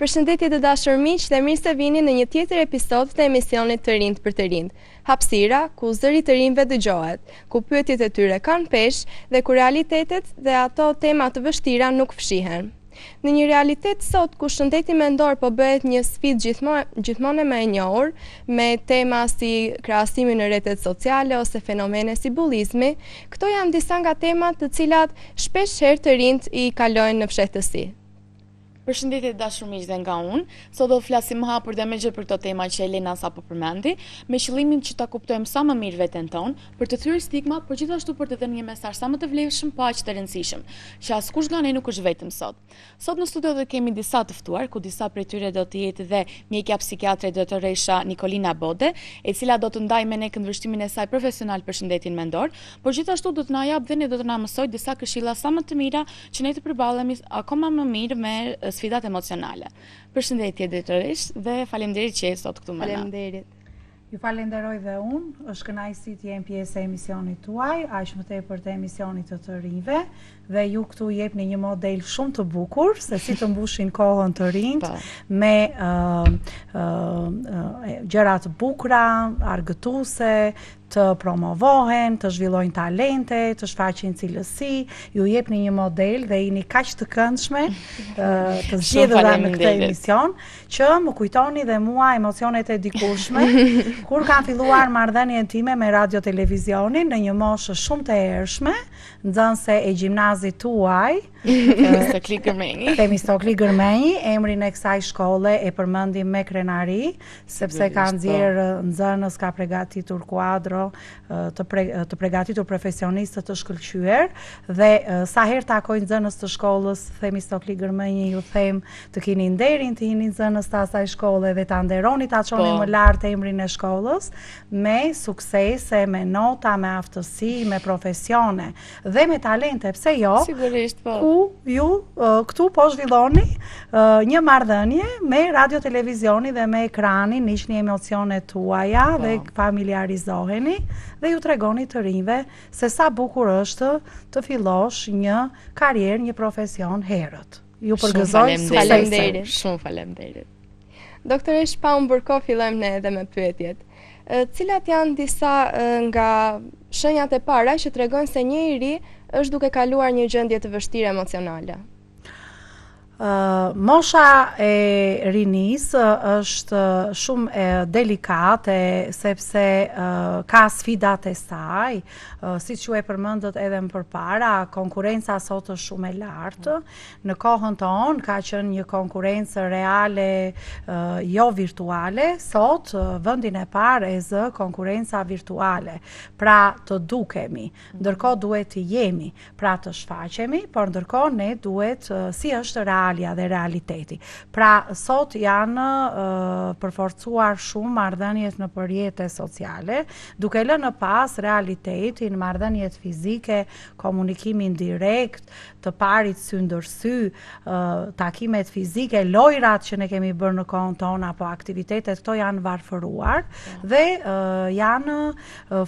Përshëndetje të dashur miq dhe mirë se vini në një tjetër episod të emisionit Të Rinjt për të Rinjt. Hapësira ku zëri të rinjve dëgjohet, ku pyetjet e tyre kanë peshë dhe ku realitetet dhe ato tema të vështira nuk fshihen. Në një realitet sot ku shëndeti mendor po bëhet një sfidë gjithmonë më e njohur, me tema si krahasimi në rrjetet sociale ose fenomene si bullizmi, këto janë disa nga temat të cilat shpesh herë të rinjt i kalojnë në fshehtësi. Përshëndetje të dashur miq dhe nga unë. Sot do të flasim më hapur dhe më gjatë për këto tema që Elena sapo përmendi, me qëllimin që ta kuptojmë sa më mirë veten tonë, për të thyer stigma, por gjithashtu për të dhënë një mesazh sa më të vlefshëm, po aq të rëndësishëm, që askush nga ne nuk është vetëm sot. Sot në studio do kemi disa të ftuar, ku disa prej tyre do të jetë dhe mjekja psikiatre doktoresha Nikolina Bode, e cila do të ndajë me ne këndvështrimin e saj profesional për shëndetin mendor, por gjithashtu do të na jap dhe ne do të na mësojë disa këshilla sa më të mira që ne të përballemi akoma më mirë me sfidat emocionale. Përshëndetje doktoresh dhe faleminderit që je sot këtu me ne. Faleminderit. Ju falenderoj dhe unë, është kënaqësi të jem pjesë e emisionit tuaj, aq më tepër të emisionit të rinjve, dhe ju këtu jepni një model shumë të bukur se si të mbushin kohën të rinjt me gjëra të bukura, argëtuese, të promovohen, të zhvillojnë talente, të shfaqin cilësi, ju jepni një model dhe jeni kaq të këndshme të zgjedhura në këtë emision, që më kujtoni dhe mua emocionet e dikurshme, kur kam filluar marrëdhënien time me radio televizionin në një moshë shumë të ershme, nxënëse e gjimnazit tuaj, Temistokli Gërmenji, emrin e kësaj shkolle e përmendim me krenari, sepse ka nxjerrë nxënës, ka përgatitur kuadro, të përgatitur profesionistët të shkëlqyer, dhe sa herë takoj nxënës të shkollës Temistokli Gërmenji, ju them të keni nderin të jeni nxënës të asaj shkolle dhe ta nderoni, ta çoni më lart emrin e shkollës, me suksese, me nota, me aftësi, me profesione dhe me talente, pse jo? Sigurisht, po. Ku ju këtu po zhvilloni një marrëdhënie me radio televizioni dhe me ekranin, niqni emocionet tuaja dhe familiarizoheni dhe ju tregoni të rinjve se sa bukur është të fillosh një karrierë, një profesion herët. Ju përgëzoj suksese. Shumë faleminderit. Doktoresh, pa unë bërko, fillojmë ne edhe me pyetjet. Cilat janë disa nga shenjat e para që tregojnë se njëri është duke kaluar një gjendje të vështirë emocionale? Mosha e rinis është shumë delikate, sepse ka sfidat e saj, si që e përmendët edhe më përpara, konkurenca sot është shumë e lartë. Në kohën tonë ka qenë një konkurencë reale, jo virtuale, sot vendin e parë e zë konkurenca virtuale. Pra të dukemi, ndërkohë duhet të jemi, pra të shfaqemi, por ndërkohë ne duhet si është realia dhe realiteti. Pra sot janë përforcuar shumë marrëdhëniet në rrjete sociale, duke lënë pas realitetin, marrëdhëniet fizike, komunikimin direkt, të parit sy ndër sy, takimet fizike, lojrat që ne kemi bërë në kohën tonë, apo aktivitetet, këto janë varfëruar dhe janë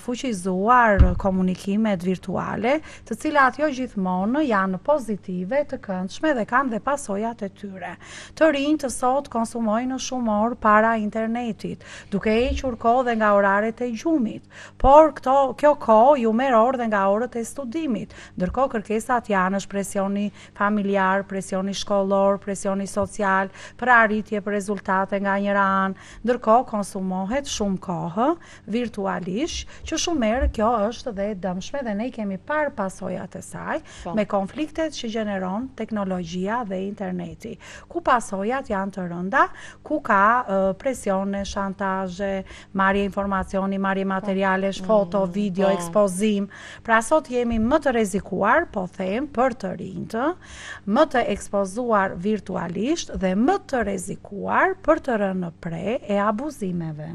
fuqizuar komunikimet virtuale, të cilat jo gjithmonë janë pozitive, të këndshme dhe kanë dhe pasojat e tyre. Të rinj të sot konsumojnë shumë orë para internetit, duke hequr kohë dhe nga oraret e gjumit, por kjo kohë ju merr orë dhe nga orët e studimit, ndërkohë kërkesat janë është presioni familjar, presioni shkollor, presioni social, për arritje për rezultate nga njëra anë, ndërkohë konsumohet shumë kohë virtualisht, që shumë herë kjo është dhe dëmshme dhe ne kemi parë pasojat e saj, me konfliktet që gjeneron teknologjia dhe interneti, ku pasojat janë të rënda, ku ka presione, shantazhe, marrje informacioni, marrje materialesh, foto, video, ekspozim. Pra sot jemi më të rrezikuar, po them, për të rinjtë, më të ekspozuar virtualisht dhe më të rrezikuar për të rënë në pre e abuzimeve,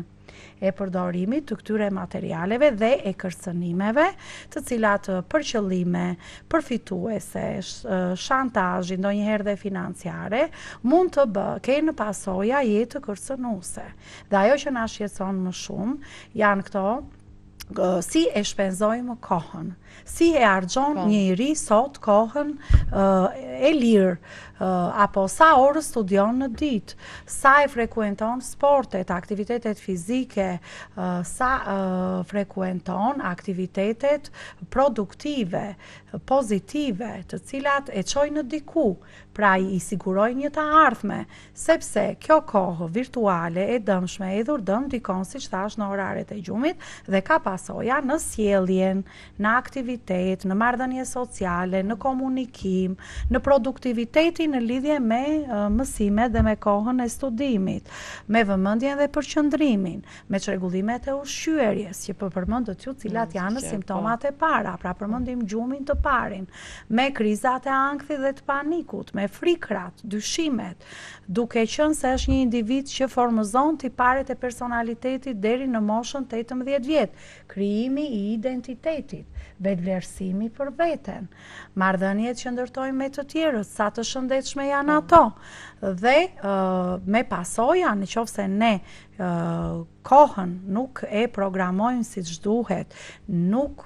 e përdorimit të këtyre materialeve dhe e kërcënimeve, të cilat për qëllime përfituese, shantazhi, ndonjëherë dhe financiare, mund të kenë pasoja jetë kërcënuese. Dhe ajo që na shqetëson më shumë janë këto si e shpenzojmë kohën, si e harxhon njëri sot kohën e lirë, apo sa orë studion në ditë, sa e frekuenton sportet, aktivitetet fizike, sa frekuenton aktivitetet produktive, pozitive, të cilat e çojnë diku, pra i sigurojnë një të ardhme, sepse kjo kohë virtuale e dëmshme e dhurdëm dikon, siç thash, në oraret e gjumit dhe ka pasoja në sjelljen, në aktivitet, në marrëdhënie sociale, në komunikim, në produktivitetin në lidhje me mësimet dhe me kohën e studimit, me vëmendjen dhe përqendrimin, me çrregullimet e ushqyerjes, që po përmendët ju, cilat janë simptomat e para, pra përmendim gjumin të parin, me krizat e ankthit dhe të panikut, me frikrat, dyshimet, duke qenë se është një individ që formëzon tiparet e personalitetit deri në moshën 18 vjet, krijimi i identitetit, vetvlerësimi për veten, marrëdhëniet që ndërtojmë me të tjerët, sa të shëndetshme janë ato, dhe me pasoja, nëse ne kohën nuk e programojmë siç duhet, nuk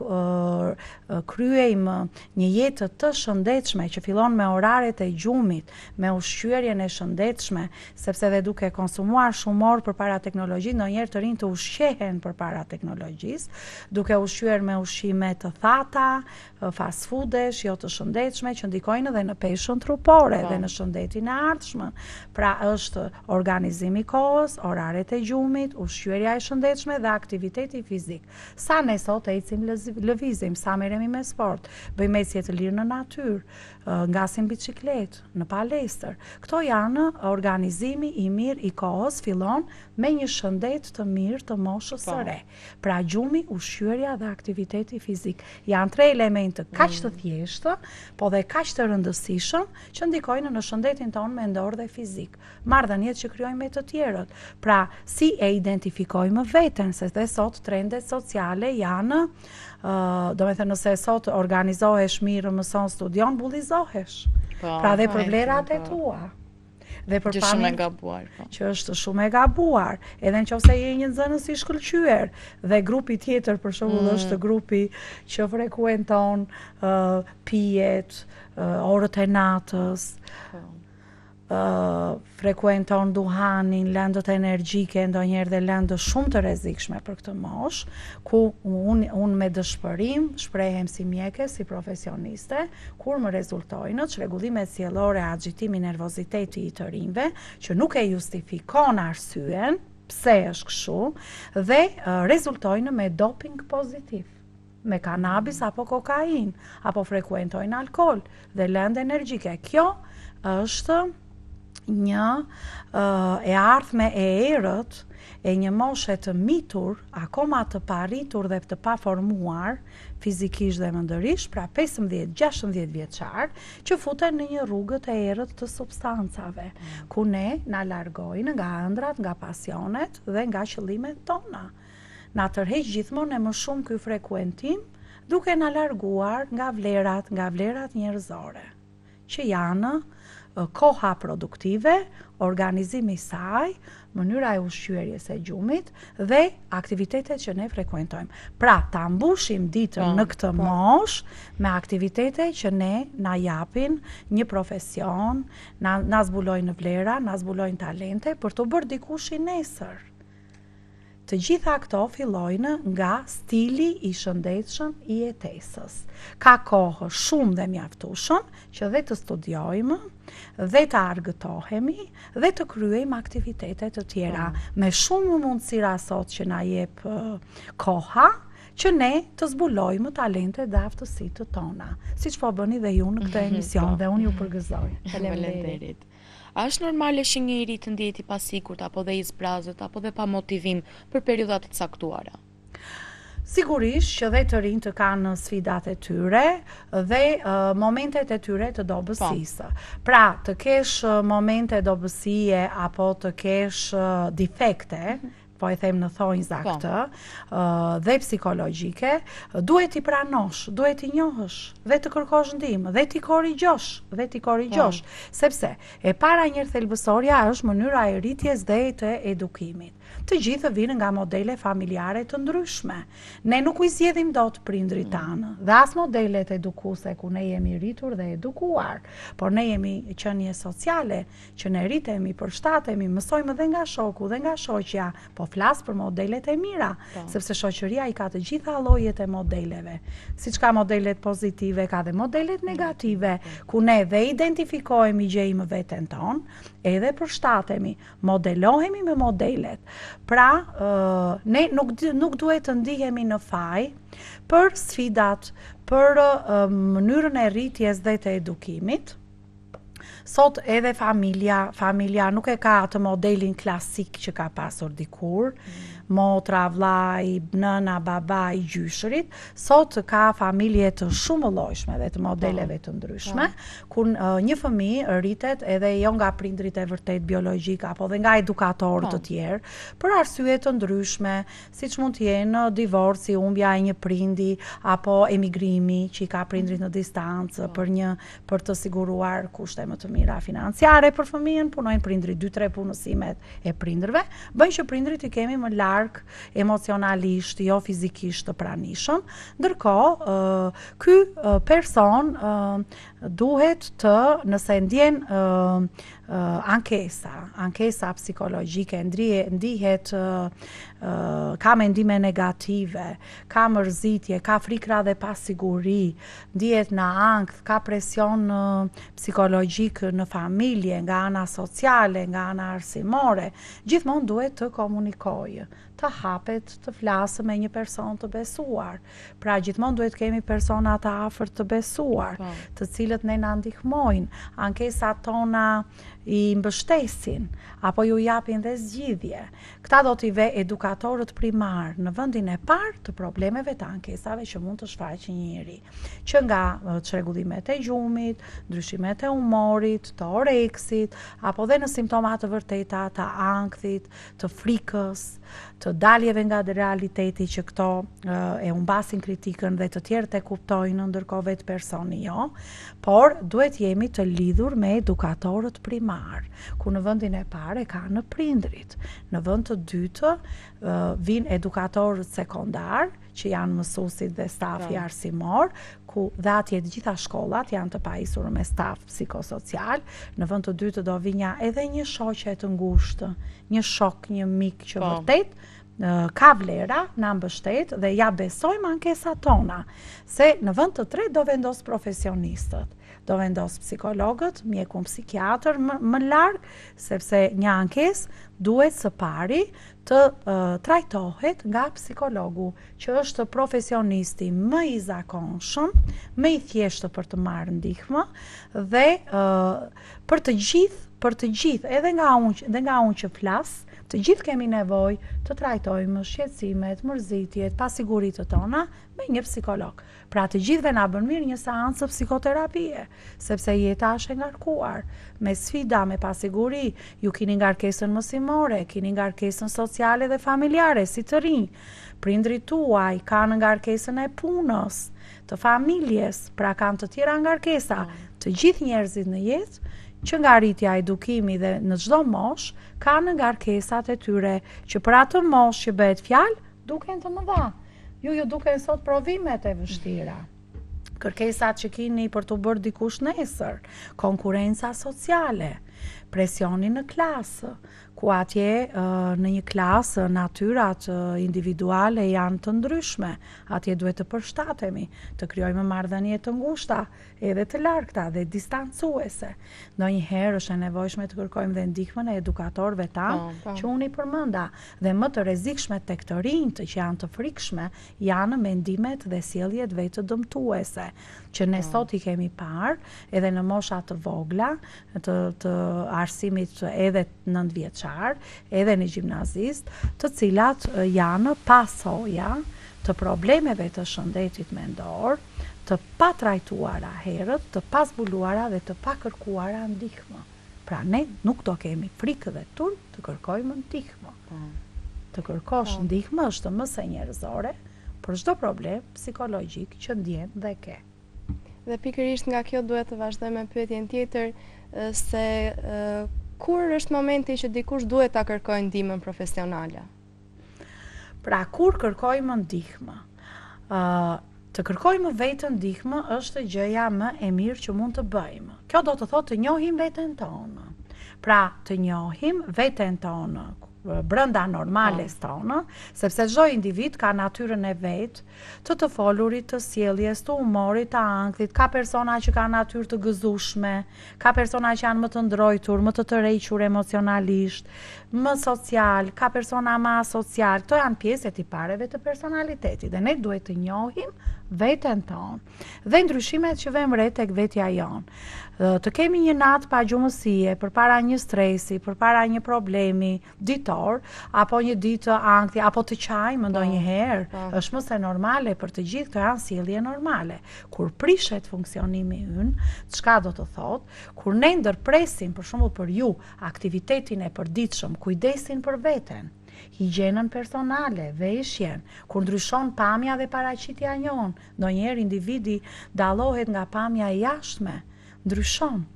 kryejmë një jetë të shëndetshme që fillon me oraret e gjumit, me ushqyerjen e shëndetshme, sepse dhe duke konsumuar shumë orë përpara teknologjisë, ndonjëherë të rinj të ushqehen përpara teknologjisë, duke ushqyer me ushqime të thata, fast foodesh, jo të shëndetshme, që ndikojnë edhe në peshën trupore dhe në shëndetin e ardhshëm. Pra është organizimi i kohës, oraret e gjumit, ushqyerja e shëndetshme dhe aktiviteti fizik. Sa ne sot ecim, lëvizim, sa merremi me sport, bëjmë ecje të lirë në natyrë, ngasim biçikletë, në palestër. Këto janë organizimi i mirë i kohës, fillon me një shëndet të mirë të moshës së re. Pra gjumi, ushqyerja dhe aktiviteti fizik janë 3 elemente kaq të thjeshtë, po dhe kaq të rëndësishëm që ndikojnë në shëndetin tonë mendor dhe fizik. Marrëdhëniet që krijojmë me të tjerët. Pra, si e identifikojmë veten, se dhe sot trendet sociale janë, do me thënë, nëse sot organizohesh mirë, mëson, studion, bullizohesh. Pra dhe për vlerat e tua. Dhe për pamin që është shumë e gabuar, edhe nëse je një nxënës i shkëlqyer dhe grupi tjetër për shembull është grupi që frekuenton pijet, orët e natës, frekuenton duhanin, lëndët energjike, ndonjëherë dhe lëndë shumë të rrezikshme për këtë moshë, ku unë me dëshpërim shprehem si mjeke, si profesioniste, kur më rezultojnë çrregullimet sjellore, agitimi, nervoziteti i të rinjve, që nuk e justifikon arsyen pse është kështu, dhe rezultojnë me doping pozitiv, me kanabis apo kokain, apo frekuentojnë alkool dhe lëndë energjike. Kjo është një e ardhme e erët e një moshe të mitur, akoma të paritur dhe të paformuar fizikisht dhe mendërisht, pra 15-16 vjeçar, që futen në një rrugë të errët të substancave, ku ne na largojnë nga ëndrat, nga pasionet dhe nga qëllimet tona. Na tërheq gjithmonë e më shumë ky frekuentim, duke na larguar nga vlerat njerëzore, që janë koha produktive, organizimi i saj, mënyra e ushqyerjes së gjumit dhe aktivitetet që ne frekuentojmë. Pra, ta mbushim ditën në këtë moshë me aktivitete që ne na japin një profesion, na zbulojnë vlera, na zbulojnë talente për të bërë dikush i nesër. Të gjitha këto fillojnë nga stili i shëndetshëm i jetesës. Ka kohë shumë dhe mjaftueshëm që dhe të studiojmë, dhe të argëtohemi, dhe të kryejmë aktivitete të tjera, me shumë mundësira sot që na jep koha, që ne të zbulojmë talentet dhe aftësitë tona, siç po bëni dhe ju në këtë emision, dhe unë ju përgëzoj. Faleminderit. A është normale që njëri të ndihet i pasigurt apo dhe i zbrazët apo dhe pa motivim për periudha të caktuara? Sigurisht që dhe të rinj të kanë sfidat e tyre dhe momentet e tyre të dobësisë. Pra, të kesh momente dobësie apo të kesh defekte, po e them në thonjza këtë, dhe psikologjike, duhet i pranosh, duhet i njohësh, dhe të kërkosh ndihmë, dhe ti korrigjosh, sepse e para njërë thelbësorja është mënyra e rritjes dhe të edukimit. Të gjithë vinë nga modele familjare të ndryshme. Ne nuk u zgjedhim dot prindrit tanë, dhe as modelet edukuese ku ne jemi rritur dhe edukuar, por ne jemi qenie sociale, që ne rritemi, përshtatemi, mësojmë dhe nga shoku dhe nga shoqja, po flas për modelet e mira, sepse shoqëria i ka të gjitha llojet e modeleve. Siç ka modelet pozitive, ka dhe modelet negative, ku ne dhe identifikohemi, gjejmë veten tonë, edhe përshtatemi, modelohemi me modelet. Pra, ne nuk duhet të ndihemi në faj për sfidat, për mënyrën e rritjes dhe të edukimit. Sot edhe familja nuk e ka atë modelin klasik që ka pasur dikur, motra, vllai, nëna, baba i gjyshërit, sot ka familje të shumë llojshme dhe të modeleve të ndryshme, ku një fëmijë rritet edhe jo nga prindrit e vërtet biologjik apo dhe nga edukatorë të tjerë, për arsye të ndryshme, siç mund të jenë divorci, humbja e një prindi apo emigrimi që i ka prindrit në distancë për të siguruar kushte më të mira financiare për fëmijën, punojnë prindrit 2-3 punësimet e prindërve, bëjnë që prindrit i kemi më larg emocionalisht, jo fizikisht të pranishëm, ndërkohë ky person duhet të, nëse ndjen ankesa psikologjike, ndihet ka mendime negative, ka mërzitje, ka frikra dhe pasiguri, ndihet në ankth, ka presion psikologjik në familje, nga ana sociale, nga ana arsimore, gjithmonë duhet të komunikojë, të hapet, të flasë me një person të besuar. Pra gjithmonë duhet kemi persona të afërt të besuar, të cilët ne na ndihmojnë, ankesat tona i mbështesin, apo ju japin dhe zgjidhje. Këta do t'i ve edukatorët primar në vendin e parë të problemeve të ankesave që mund të shfaqë një njeri. Që nga çrregullimet e gjumit, ndryshimet e humorit, të oreksit, apo dhe në simptomat të vërteta të ankthit, të frikës, të daljeve nga realiteti që këto e humbasin kritikën dhe të tjerët e kuptojnë, ndërkohë vetë personi jo, por duhet jemi të lidhur me edukatorët primar, ku në vendin e parë ka në prindrit. Në vend të dytë vinë edukatorët sekondar, që janë mësuesit dhe stafi arsimor, ku dhe atje të gjitha shkollat janë të pajisur me staf psikosocial. Në vend të dytë do vinja edhe një shoqe të ngushtë, një shok, një mik që vërtet ka vlera, na mbështet dhe ja besojmë ankesat tona. Se në vend të tretë do vendos profesionistët, do vendos psikologët, mjekun psikiatër më larg, sepse një ankesë duhet së pari të trajtohet nga psikologu, që është profesionisti më i zakonshëm, më i thjeshtë për të marrë ndihmë dhe për të gjithë, edhe nga unë që flas, të gjithë kemi nevojë të trajtojmë shqetësimet, mërzitjet, pasiguritë tona me një psikolog. Pra të gjithëve na bën mirë një seancë psikoterapie, sepse jeta është e ngarkuar, me sfida, me pasiguri, ju keni ngarkesën mësimore, keni ngarkesën sociale dhe familjare, si të rinj. Prindrit tuaj kanë ngarkesën e punës, të familjes, pra kanë të tjera ngarkesa. Të gjithë njerëzit në jetë, që nga rritja, edukimi dhe në çdo moshë, kanë ngarkesat e tyre, që për atë moshë që bëhet fjalë, duken të mëdha. Ju duken sot provimet e vështira. Kërkesat që keni për të bërë dikush nesër, konkurenca sociale, presioni në klasë, ku atje në një klasë natyrat individuale janë të ndryshme, atje duhet të përshtatemi, të krijojmë marrëdhënie të ngushta, edhe të largta dhe distancuese. Ndonjëherë është e nevojshme të kërkojmë dhe ndihmën e edukatorëve tanë, që unë i përmenda, dhe më të rrezikshme tek të rinjtë që janë të frikshme, janë mendimet dhe sjelljet vetë dëmtuese, që ne sot i kemi parë edhe në mosha të vogla, të arsimit edhe 9 vjeçar, edhe në gjimnazist, të cilat janë pasoja të problemeve të shëndetit mendor, të pa trajtuara herët, të pa zbuluara dhe të pa kërkuara ndihmë. Pra ne nuk do kemi frikë dhe turp të kërkojmë ndihmë. të kërkosh ndihmë është më se njerëzore për çdo problem psikologjik që ndjen dhe ke. Dhe pikërisht nga kjo duhet të vazhdojmë me pyetjen tjetër se kur është momenti që dikush duhet ta kërkojë ndihmën profesionale? Pra kur kërkojmë ndihmë? Të kërkojmë vetë ndihmë është gjëja më e mirë që mund të bëjmë. Kjo do të thotë të njohim veten tonë. Pra të njohim veten tonë brenda normales tonë, sepse çdo individ ka natyrën e vet, të folurit, të sjelljes, të humorit, të ankthit, ka persona që kanë natyrë të gëzueshme, ka persona që janë më të ndrojtur, më të tërhequr emocionalisht, më social, ka persona më asocial. Këto janë pjesë e tipareve të personalitetit dhe ne duhet të njohim veten tonë dhe ndryshimet që vëmë re tek vetja jonë. Të kemi një natë pa gjumësie, përpara një stresi, përpara një problemi ditor, apo një ditë të ankthi, apo të qajmë ndonjëherë, është më se normale, për të gjithë këto janë sjellje normale. Kur prishet funksionimi ynë, çka do të thotë? Kur ne ndërpresim, për shembull për ju, aktivitetin e përditshëm, kujdesin për veten, higjienën personale, veshjen, kur ndryshon pamja dhe paraqitja jonë, ndonjëherë individi dallohet nga pamja e jashtme, ndryshon,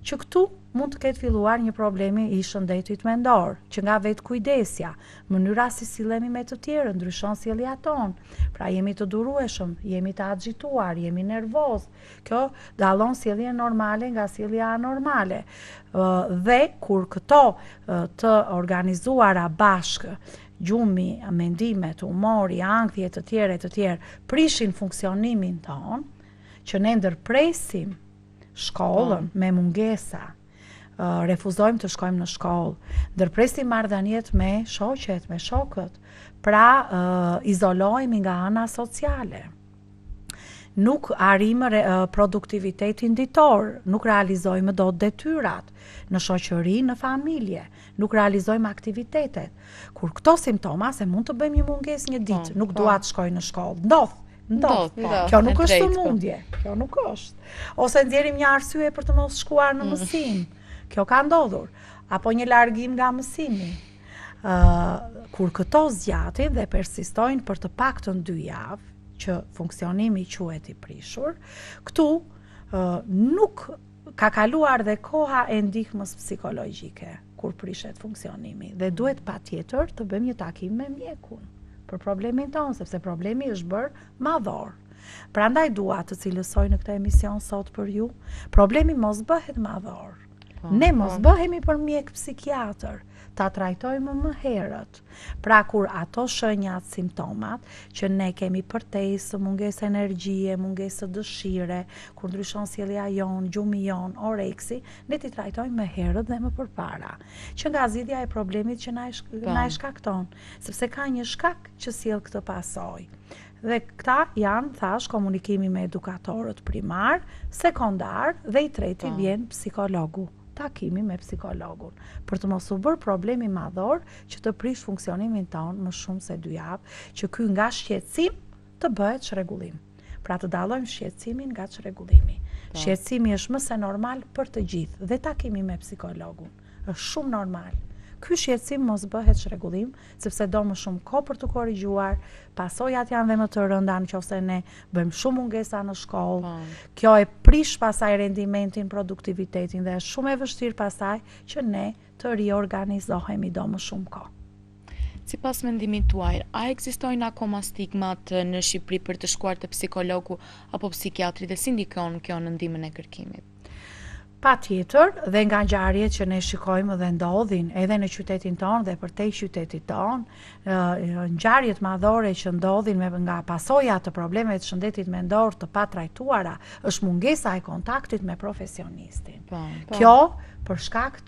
që këtu mund të ketë filluar një problemi i shëndetit mendor, që nga vetë kujdesja, mënyra si sillemi me të tjerë, ndryshon sjellja tonë. Pra jemi të durueshëm, jemi të agituar, jemi nervoz. Kjo dallon sjelljen normale nga sjellja anormale. Dhe kur këto të organizuara bashkë, gjumi, mendimet, humori, ankthjet të tjerë, prishin funksionimin tonë, që ne ndërpresim shkollën me mungesa, refuzojmë të shkojmë në shkollë, ndërpresim marrëdhëniet me shoqet, me shokët, pra izolohemi nga ana sociale. Nuk arrim produktivitetin ditor, nuk realizojmë dot detyrat në shoqëri, në familje, nuk realizojmë aktivitetet. Kur këto simptoma, se mund të bëjmë një mungesë një ditë, nuk dua të shkoj në shkollë, ndodh. Kjo nuk është sëmundje, kjo nuk është. Ose nxjerrim një arsye për të mos shkuar në mësim. Kjo ka ndodhur. Apo një largim nga mësimi. Kur këto zgjatin dhe persistojnë për të paktën 2 javë, që funksionimi quhet i prishur, këtu nuk ka kaluar dhe koha e ndihmës psikologjike kur prishet funksionimi dhe duhet patjetër të bëjmë një takim me mjekun për problemin tonë, sepse problemi është bërë madhor. Prandaj dua të cilësoj në këtë emision sot për ju, problemi mos bëhet madhor. Ne mos bëhemi për mjek psikiatër, ta trajtojmë më herët. Pra kur ato shenjat, simptomat, që ne kemi përtesë, mungesë energjie, mungesë dëshire, kur ndryshon sjellja jonë, gjumi jonë, oreksi, ne ti trajtojmë më herët dhe më përpara. Që nga zgjidhja e problemit që na e shkakton, sepse ka një shkak që sjell këtë pasojë. Dhe këta janë, thash, komunikimi me edukatorët primar, sekondar dhe i treti vjen psikologu. Takimi me psikologun, për të mos u bërë problemi madhor që të prish funksionimin tonë më shumë se 2 javë, që ky nga shqetësim të bëhet çrregullim. Pra të dallojmë shqetësimin nga çrregullimi. Shqetësimi është më se normal për të gjithë dhe takimi me psikologun është shumë normal. Ky shqetësim mos bëhet çrregullim, sepse do më shumë kohë për të korrigjuar, pasojat janë dhe më të rënda nëse ne bëjmë shumë mungesa në shkollë. Kjo e prish pasaj rendimentin, produktivitetin dhe është shumë e vështirë pasaj që ne të riorganizohemi do më shumë kohë. Sipas mendimit tuaj, a ekzistojnë akoma stigmat në Shqipëri për të shkuar te psikologu apo psikiatri dhe si ndikon kjo në ndihmën e kërkimit? Patjetër, dhe nga ngjarjet që ne shikojmë dhe ndodhin edhe në qytetin tonë dhe përtej qytetit tonë, ngjarjet madhore që ndodhin nga pasojat të problemeve të shëndetit mendor të patrajtuara, është mungesa e kontaktit me profesionistin. Kjo për shkak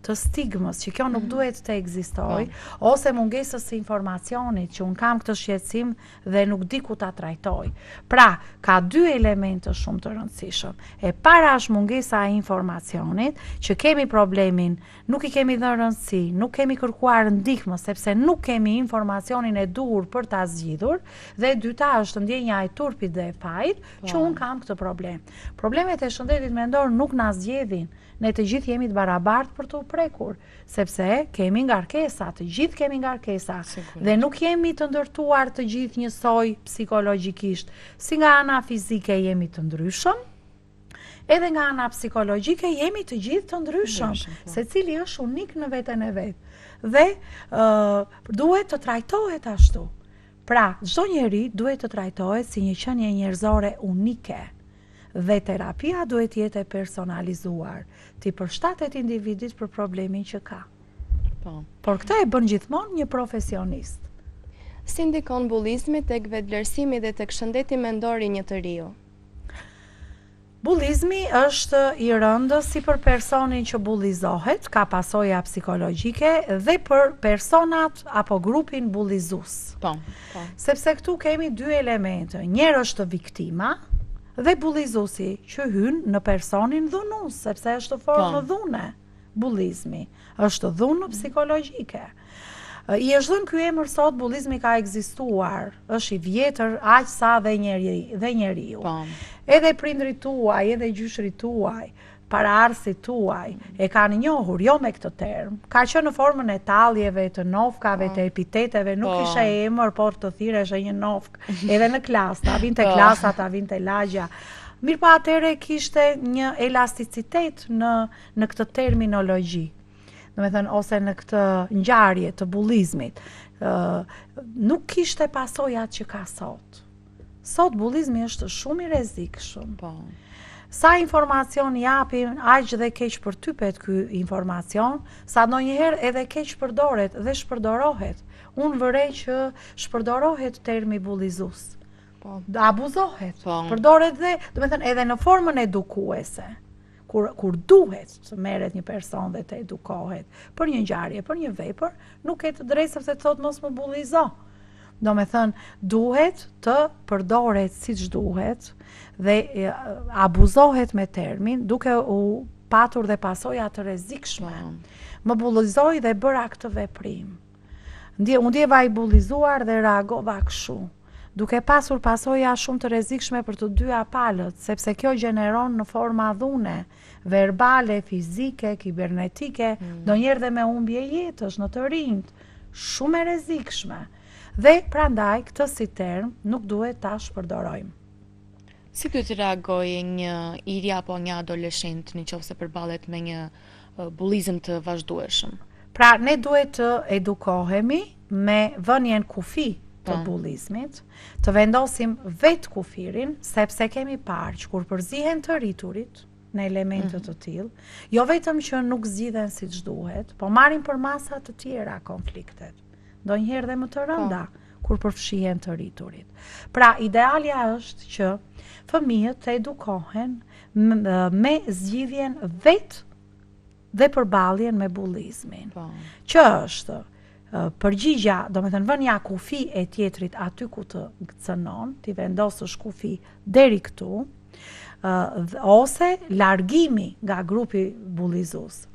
të stigmës, që kjo nuk duhet të ekzistojë, ose mungesës së informacionit, që unë kam këtë shqetësim dhe nuk di ku ta trajtoj. Pra, ka 2 elemente shumë të rëndësishëm. E para është mungesa e informacionit, që kemi problemin, nuk i kemi dhënë rëndësi, nuk kemi kërkuar ndihmë, sepse nuk kemi informacionin e duhur për ta zgjidhur, dhe e dyta është ndjenja e turpit dhe e fajit, që unë kam këtë problem. Problemet e shëndetit mendor nuk na zgjedhin, ne të gjithë jemi të barabartë për të prekur, sepse kemi ngarkesa, të gjithë kemi ngarkesa, dhe nuk jemi të ndërtuar të gjithë njësoj psikologjikisht. Si nga ana fizike jemi të ndryshëm, edhe nga ana psikologjike jemi të gjithë të ndryshëm, secili është unik në veten e vet. Dhe duhet të trajtohet ashtu. Pra, çdo njeri duhet të trajtohet si një qenie njerëzore unike. Dhe terapia duhet jetë e personalizuar, ti përshtatet individit për problemin që ka. Por këtë e bën gjithmonë një profesionist. Si ndikon bullizmi tek vetëvlerësimi dhe tek shëndeti mendor i një të riu? Bullizmi është i rëndës si për personin që bullizohet, ka pasoja psikologjike, dhe për personat apo grupin bullizues. Sepse këtu kemi dy elemente. Njëri është viktima dhe bullizuesi që hyn në personin dhunues, sepse është formë dhune. Bullizmi është dhunë psikologjike. I është dhënë ky emër sot, bullizmi ka ekzistuar, është i vjetër aq sa dhe njeriu. Edhe prindrit tuaj, edhe gjyshrit tuaj, paraardhësit tuaj e kanë njohur jo me këtë term. Ka qenë në formën e talljeve, të nofkave, të epiteteve, nuk ishte emër, por të thirreshe një nofk. Edhe në klasë, ta vinte klasa, ta vinte lagja. Mirë pa atëre kishte një elasticitet në këtë terminologji. Do me thënë, ose në këtë ngjarje të bullizmit, nuk kishte pasojat që ka sot. Sot bullizmi është shumë i rrezikshëm. Sa informacion japim, aq dhe keq përtypet ky informacion, sa ndonjëherë edhe keq përdoret dhe shpërdorohet. Unë vërej që shpërdorohet termi bullizues. Abuzohet. Përdoret dhe, do me thënë, edhe në formën edukuese. Kur duhet të merret një person dhe të edukohet për një ngjarje, për një vepër, nuk e të drejtë sepse thot mos më bullizo. Do me thënë, duhet të përdoret siç duhet dhe abuzohet me termin, duke u patur dhe pasoja të rrezikshme. Më bullizoi dhe bëra këtë veprim. Unë ndjeva i bullizuar dhe reagova kështu, duke pasur pasoja shumë të rrezikshme për të dyja palët, sepse kjo gjeneron në forma dhune, verbale, fizike, kibernetike, ndonjëherë dhe me humbje jetësh në të rinjt, shumë e rrezikshme. Dhe prandaj këtë si term nuk duhet ta shpërdorojmë. Si duhet të reagojë një iri apo një adoleshent nëse përballet me një bullizëm të vazhdueshëm? Pra, ne duhet të edukohemi me vënien kufi të bullizmit, të vendosim vetë kufirin, sepse kemi parë që kur përzihen të rriturit në elemente të tillë, jo vetëm që nuk zgjidhen siç duhet, po marrin për masa të tjera konfliktet. Ndonjëherë dhe më të rënda kur përfshihen të rriturit. Pra, idealja është që fëmijët të edukohen me zgjidhjen vetë dhe përballjen me bullizmin. Që është përgjigja, do me thënë vënia kufi e tjetrit aty ku të cënon, ti vendosësh kufi deri këtu, ose largimi nga grupi bullizues.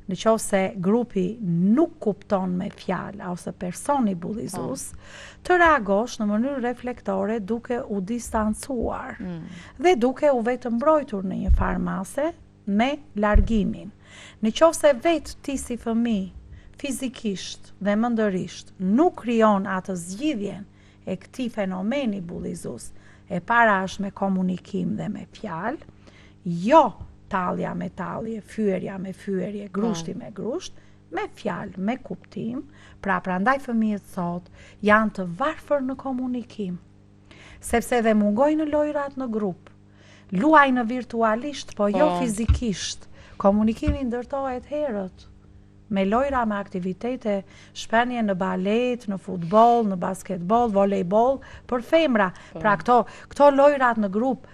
Nëse grupi nuk kupton me fjalë ose personi bullizues, të reagosh në mënyrë reflektore duke u distancuar dhe duke u vetë mbrojtur në një farë mase me largimin. Nëse vetë ti si fëmijë fizikisht dhe mendërisht nuk krijon atë zgjidhjen e këtij fenomeni bullizues, e para është me komunikim dhe me fjalë, jo tallja me tallje, fyerja me fyerje, grushti me grusht, me fjalë, me kuptim. Prandaj fëmijët sot janë të varfër në komunikim, sepse dhe mungojnë lojrat në grup, luajnë virtualisht, po jo fizikisht. Komunikimi ndërtohet herët me lojra, me aktivitete, shpenje në balet, në futboll, në basketbol, volejbol, për femra. Pra këto lojrat në grup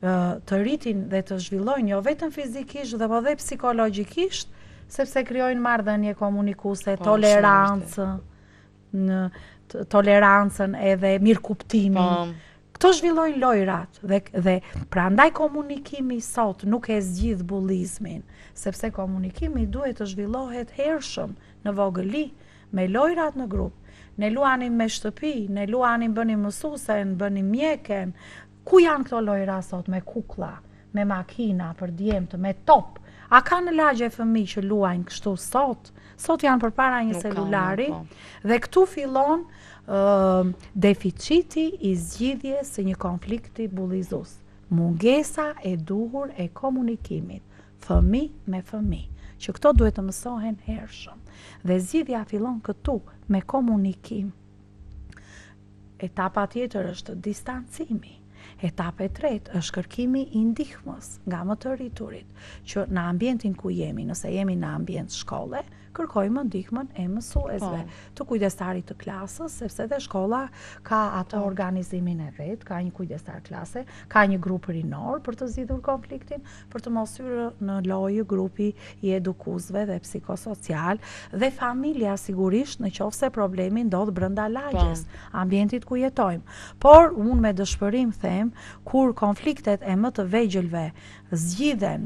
të rritin dhe të zhvillojnë jo vetëm fizikisht dhe po dhe psikologjikisht, sepse krijojnë marrëdhënie komunikuese, tolerancën edhe mirëkuptimin. Këto zhvillojnë lojrat dhe prandaj komunikimi sot nuk e zgjidh bullizmin, sepse komunikimi duhet të zhvillohet hershëm në vogëli me lojrat në grup. Ne luanim me shtëpi, ne luanim bënim mësuesen, bënim mjeken. Ku janë këto lojra sot me kuklla, me makina për djemtë, me top? A ka në lagje fëmijë që luajnë kështu sot? Sot janë përpara një celulari dhe këtu fillon deficiti i zgjidhjes së një konflikti bullizues. Mungesa e duhur e komunikimit, fëmijë me fëmijë, që këto duhet të mësohen hershëm. Dhe zgjidhja fillon këtu me komunikim. Etapa tjetër është distancimi. Etapa e tretë është kërkimi i ndihmës nga më të rriturit, që në ambientin ku jemi, nëse jemi në ambient shkolle, kërkojmë ndihmën e mësuesve, të kujdestarit të klasës, sepse dhe shkolla ka atë organizimin e vet, ka një kujdestar klase, ka një grup rinor për të zgjidhur konfliktin, për të mos hyrë në lojë grupi i edukuesve dhe psikosocial, dhe familja sigurisht në qoftë se problemi ndodh brenda lagjes, ambientit ku jetojmë. Por unë me dëshpërim them, kur konfliktet e më të vegjëlve zgjidhen,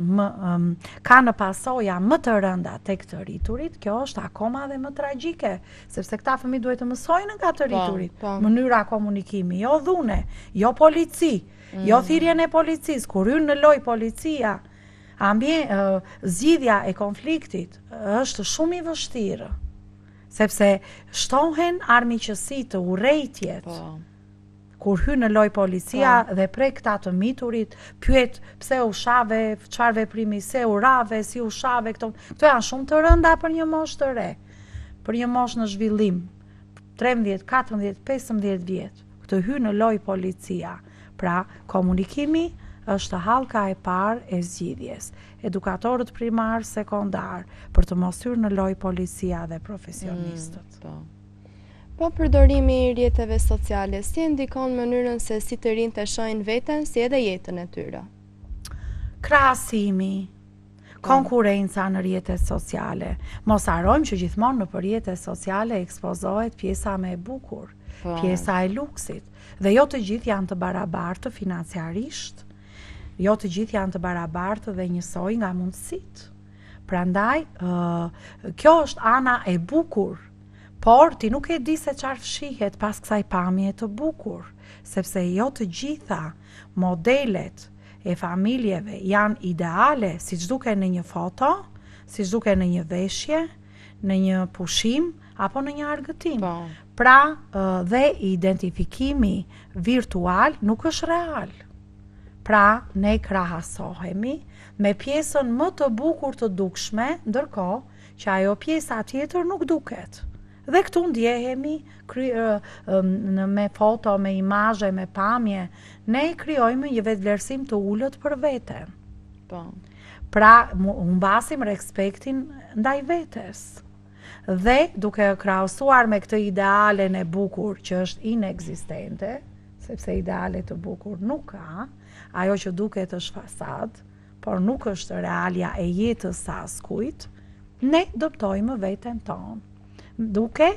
ka në pasoja më të rënda tek të rriturit, kjo është akoma dhe më tragjike, sepse këta fëmijë duhet të mësojnë nga të rriturit, mënyra komunikimi, jo dhune, jo polici, jo thirrjen e policisë, kur hyn në lojë policia, zgjidhja e konfliktit është shumë i vështirë, sepse shtohen armiqësi të urrejtjet. Kur hyn në lojë policia dhe prek këta të miturit, pyet pse u shave, çfarë veprimi, se u rave, si u shave, këto janë shumë të rënda për një moshë të re, për një moshë në zhvillim, 13, 14, 15 vjet, këtë hyn në lojë policia. Pra, komunikimi është hallka e parë e zgjidhjes. Edukatorët primar, sekondar, për të mos hyrë në lojë policia dhe profesionistët. Po përdorimi i rrjeteve sociale, si ndikon mënyrën se si të rinjtë të shohin veten, si edhe jetën e tyre? Krahasimi, konkurenca në rrjetet sociale. Mos harrojmë që gjithmonë në rrjetet sociale ekspozohet pjesa më e bukur, pjesa e luksit, dhe jo të gjithë janë të barabartë financiarisht, jo të gjithë janë të barabartë dhe njësoj nga mundësitë. Prandaj, kjo është ana e bukur. Por ti nuk e di se çfarë fshihet pas kësaj pamje të bukur, sepse jo të gjitha modelet e familjeve janë ideale, siç duken në një foto, siç duken në një veshje, në një pushim apo në një argëtim. Pra, dhe identifikimi virtual nuk është real. Pra, ne krahasohemi me pjesën më të bukur të dukshme, ndërkohë që ajo pjesa tjetër nuk duket. Dhe këtu ndjehemi me foto, me imazhe, me pamje, ne krijojmë një vetvlerësim të ulët për veten. Pra, humbasim respektin ndaj vetes. Dhe duke krahasuar me këtë idealen e bukur që është inekzistente, sepse ideale të bukur nuk ka, ajo që duket është fasad, por nuk është realja e jetës së askujt, ne doptojmë veten tonë, duke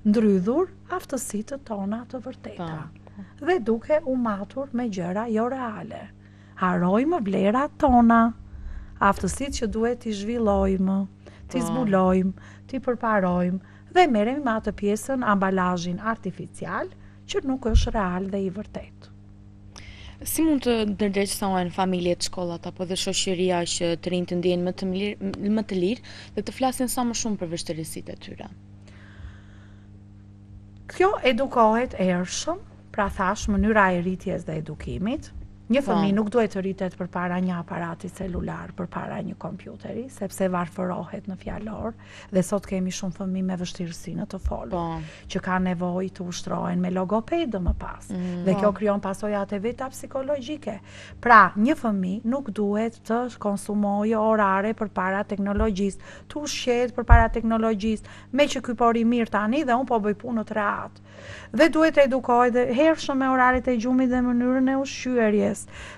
ndrydhur aftësitë tona të vërteta dhe duke u matur me gjëra jo reale. Harrojmë vlerat tona, aftësitë që duhet t'i zhvillojmë, t'i zbulojmë, t'i përparojmë dhe merremi me atë pjesën ambalazhin artificial që nuk është real dhe i vërtet. Si mund të ndërgjegjësohen familjet, shkollat apo dhe shoqëria që të rinjtë ndjehen më të lirë dhe të flasin sa më shumë për vështirësitë e tyre? Kjo edukohet ershëm, pra thash mënyra e rritjes dhe edukimit. Një fëmijë nuk duhet të rritet përpara një aparati celular, përpara një kompjuteri, sepse varfërohet në fjalor, dhe sot kemi shumë fëmijë me vështirësi në të folur, që kanë nevojë të ushtrohen me logopedë më pas. Dhe kjo krijon pasojat e veta psikologjike. Pra, një fëmijë nuk duhet të konsumojë orare përpara teknologjisë, të ushqet përpara teknologjisë, me që ky po ri mirë tani dhe unë po bëj punët rehat. Dhe duhet të edukohet dhe hershëm me oraret e gjumit dhe mënyrën e ushqyerjes.